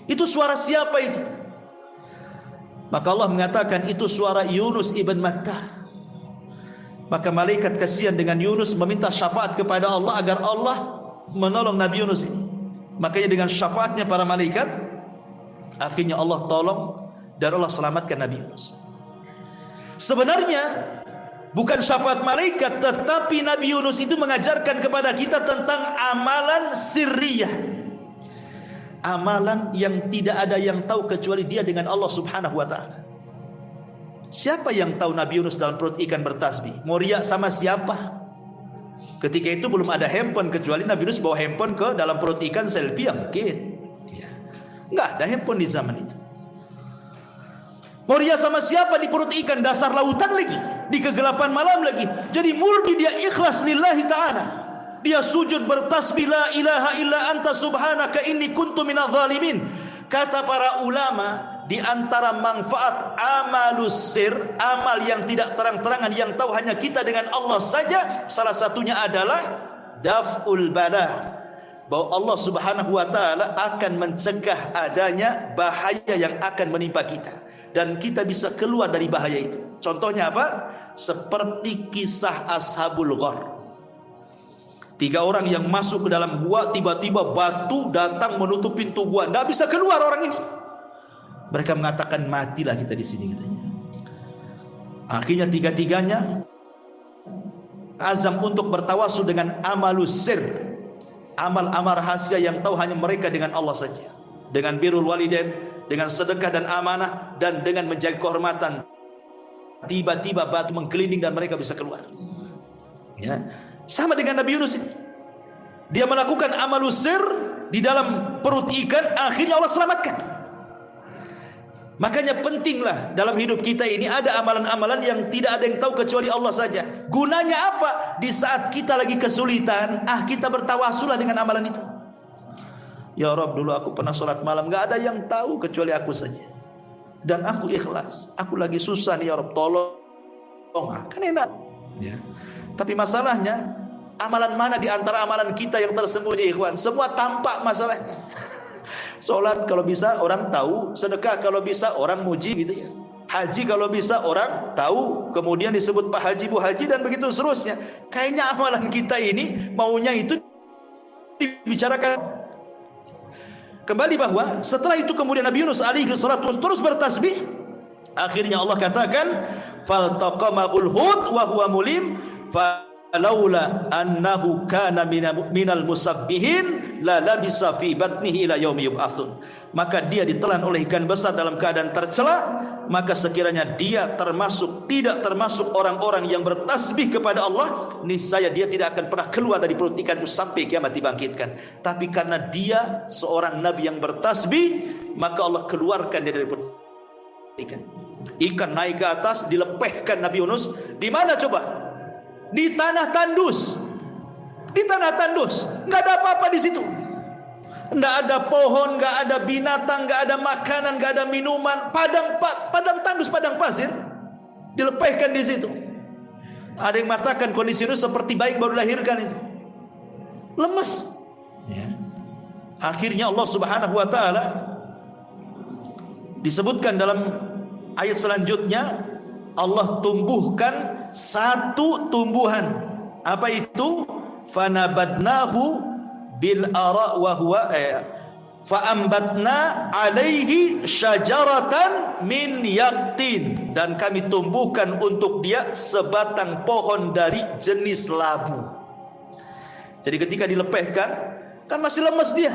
Itu suara siapa itu? Maka Allah mengatakan itu suara Yunus ibn Matta. Maka malaikat kasihan dengan Yunus meminta syafaat kepada Allah agar Allah menolong Nabi Yunus ini. Makanya dengan syafaatnya para malaikat, akhirnya Allah tolong dan Allah selamatkan Nabi Yunus. Sebenarnya bukan syafaat malaikat, tetapi Nabi Yunus itu mengajarkan kepada kita tentang amalan sirriyah. Amalan yang tidak ada yang tahu kecuali dia dengan Allah subhanahu wa ta'ala. Siapa yang tahu Nabi Yunus dalam perut ikan bertasbih? Mau riak sama siapa? Ketika itu belum ada handphone, kecuali Nabi Yunus bawa handphone ke dalam perut ikan selfie, mungkin ya. Nggak ada handphone di zaman itu. Mau riak sama siapa di perut ikan dasar lautan lagi, di kegelapan malam lagi. Jadi murni dia ikhlas lillahi ta'ala. Dia sujud bertasbih, la ilaha illa anta subhanaka inni kuntu minadh dhalimin. Kata para ulama, di antara manfaat amalus sir, amal yang tidak terang-terangan, yang tahu hanya kita dengan Allah saja, salah satunya adalah daf'ul bala, bahwa Allah subhanahu wa ta'ala akan mencegah adanya bahaya yang akan menimpa kita, dan kita bisa keluar dari bahaya itu. Contohnya apa? Seperti kisah Ashabul Ghar. 3 orang yang masuk ke dalam gua, tiba-tiba batu datang menutup pintu gua, tidak bisa keluar orang ini. Mereka mengatakan matilah kita di sini, katanya. Akhirnya 3-tiganya azam untuk bertawasul dengan amalus sir, amal-amal rahasia yang tahu hanya mereka dengan Allah saja, dengan birrul walidain, dengan sedekah dan amanah, dan dengan menjaga kehormatan. Tiba-tiba batu menggelinding dan mereka bisa keluar. Ya, sama dengan Nabi Yunus ini. Dia melakukan amalus sir di dalam perut ikan, akhirnya Allah selamatkan. Makanya pentinglah dalam hidup kita ini ada amalan-amalan yang tidak ada yang tahu kecuali Allah saja. Gunanya apa? Di saat kita lagi kesulitan, kita bertawasulah dengan amalan itu. Ya Rabb, dulu aku pernah sholat malam, gak ada yang tahu kecuali aku saja. Dan aku ikhlas. Aku lagi susah nih ya Rabb, tolong. Kan enak. Ya. Tapi masalahnya, amalan mana di antara amalan kita yang tersembunyi, ikhwan? Semua tampak masalahnya. Sholat kalau bisa orang tahu, sedekah kalau bisa orang muji gitu ya. Haji kalau bisa orang tahu, kemudian disebut Pak Haji, Bu Haji, dan begitu seterusnya. Kayaknya amalan kita ini maunya itu dibicarakan. Kembali bahwa setelah itu kemudian Nabi Yunus alaihi salatu terus bertasbih. Akhirnya Allah katakan, faltaqamahul hut wa huwa mulim falaula annahu kana minal musabbihin la labisa fi batnihi ila yaumi yub'atsun. Maka dia ditelan oleh ikan besar dalam keadaan tercela, maka sekiranya dia tidak termasuk orang-orang yang bertasbih kepada Allah, niscaya dia tidak akan pernah keluar dari perut ikan itu sampai kiamat dibangkitkan. Tapi karena dia seorang nabi yang bertasbih, maka Allah keluarkan dia dari perut ikan. Ikan naik ke atas, dilepehkan Nabi Yunus. Di mana coba? Di tanah tandus. Di tanah tandus, nggak ada apa-apa di situ. Nggak ada pohon, nggak ada binatang, nggak ada makanan, nggak ada minuman. Padang tandus, padang pasir. Dilepehkan di situ. Ada yang mengatakan kondisi itu seperti bayi baru dilahirkan itu. Lemas. Ya. Akhirnya Allah Subhanahu wa ta'ala disebutkan dalam ayat selanjutnya, Allah tumbuhkan satu tumbuhan. Apa itu? Fanabadnahu bil ara wa huwa faambatna alaihi syajaratan min yaqtin, dan kami tumbuhkan untuk dia sebatang pohon dari jenis labu. Jadi ketika dilepehkan kan masih lemas dia.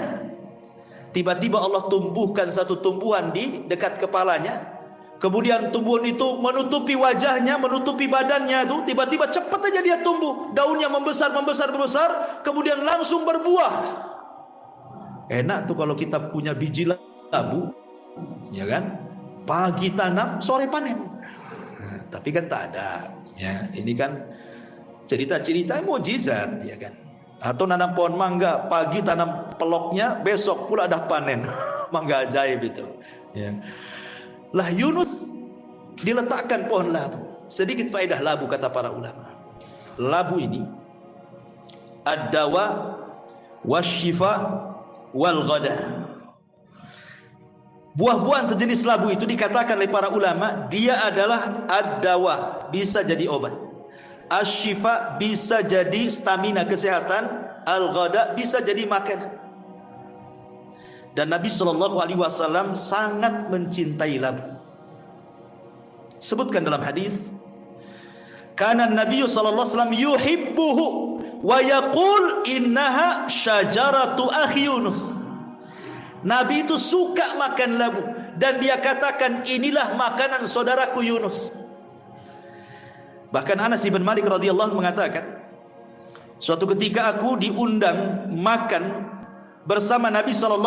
tiba-tiba Allah tumbuhkan satu tumbuhan di dekat kepalanya. Kemudian tumbuhan itu menutupi wajahnya, menutupi badannya itu. Tiba-tiba cepat aja dia tumbuh. Daunnya membesar, kemudian langsung berbuah. Enak tuh kalau kita punya biji labu, ya kan? Pagi tanam, sore panen. Nah, tapi kan tak ada. Ya, ini kan cerita-cerita mukjizat, ya kan? Atau nanam pohon mangga, pagi tanam peloknya, besok pula ada panen. Mangga ajaib itu. Ya. Lah Yunus diletakkan pohon labu. Sedikit faedah labu kata para ulama. Labu ini ad-dawa wasyifa wal ghada. Buah-buahan sejenis labu itu dikatakan oleh para ulama, dia adalah ad-dawa, bisa jadi obat. Asyifa bisa jadi stamina kesehatan, al-ghada bisa jadi makanan. Dan Nabi SAW sangat mencintai labu. Sebutkan dalam hadis, kana Nabi SAW yuhibbuhu wa yaqul innaha syajaratu akhi Yunus. Nabi itu suka makan labu dan dia katakan inilah makanan saudaraku Yunus. Bahkan Anas bin Malik radhiyallahu mengatakan, suatu ketika aku diundang makan bersama Nabi SAW.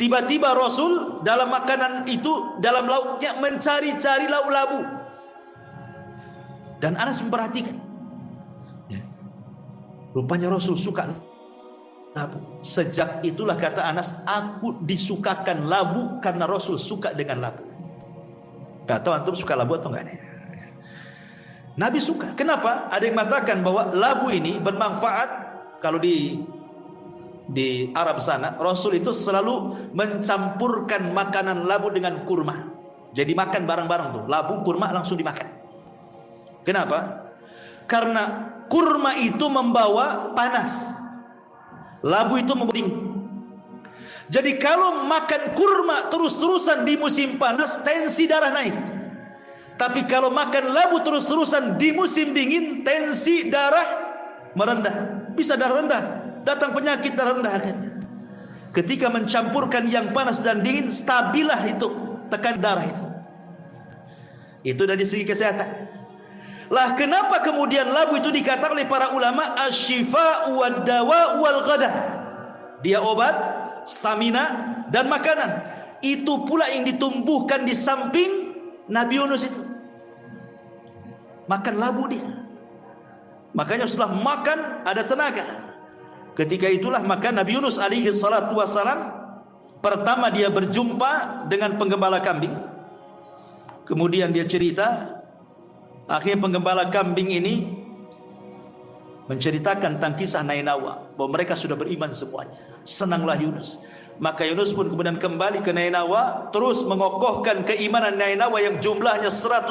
Tiba-tiba Rasul dalam makanan itu, dalam lauknya mencari-cari lauk labu. Dan Anas memperhatikan, ya, rupanya Rasul suka labu. Sejak itulah kata Anas, aku disukakan labu karena Rasul suka dengan labu. Gak tahu antum suka labu atau enggak nih? Nabi suka. Kenapa? Ada yang mengatakan bahwa labu ini bermanfaat. Kalau di Arab sana, Rasul itu selalu mencampurkan makanan labu dengan kurma. Jadi makan bareng-bareng tuh, labu kurma langsung dimakan. Kenapa? Karena kurma itu membawa panas, labu itu membawa dingin. Jadi kalau makan kurma terus-terusan di musim panas, tensi darah naik. Tapi kalau makan labu terus-terusan di musim dingin, tensi darah merendah. Bisa darah rendah, datang penyakit darah rendah akhirnya. Ketika mencampurkan yang panas dan dingin, stabilah itu tekan darah itu. Itu dari segi kesehatan. Lah kenapa kemudian labu itu dikatakan oleh para ulama asyifa wad dawa wal ghada? Dia obat, stamina dan makanan. Itu pula yang ditumbuhkan di samping Nabi Yunus itu. Makan labu dia. Makanya setelah makan ada tenaga. Ketika itulah maka Nabi Yunus alaihi salatu wassalam, pertama dia berjumpa dengan penggembala kambing. Kemudian dia cerita, akhirnya penggembala kambing ini menceritakan tentang kisah Nainawa, bahwa mereka sudah beriman semuanya. Senanglah Yunus. Maka Yunus pun kemudian kembali ke Nainawa, terus mengokohkan keimanan Nainawa yang jumlahnya 100.000,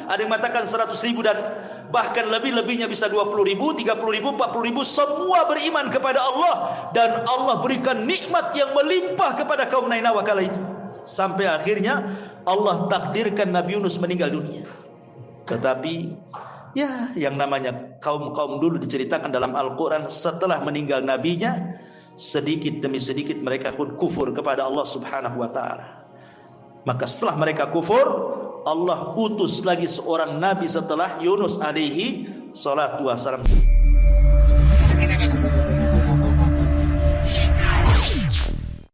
ada yang mengatakan 100.000 dan bahkan lebih-lebihnya bisa 20.000, 30.000, 40.000, semua beriman kepada Allah, dan Allah berikan nikmat yang melimpah kepada kaum Nainawa kala itu. Sampai akhirnya Allah takdirkan Nabi Yunus meninggal dunia. Tetapi ya, yang namanya kaum-kaum dulu diceritakan dalam Al-Quran, setelah meninggal nabinya, sedikit demi sedikit mereka pun kufur kepada Allah subhanahu wa ta'ala. Maka setelah mereka kufur, Allah utus lagi seorang nabi setelah Yunus alaihi salatu wassalam.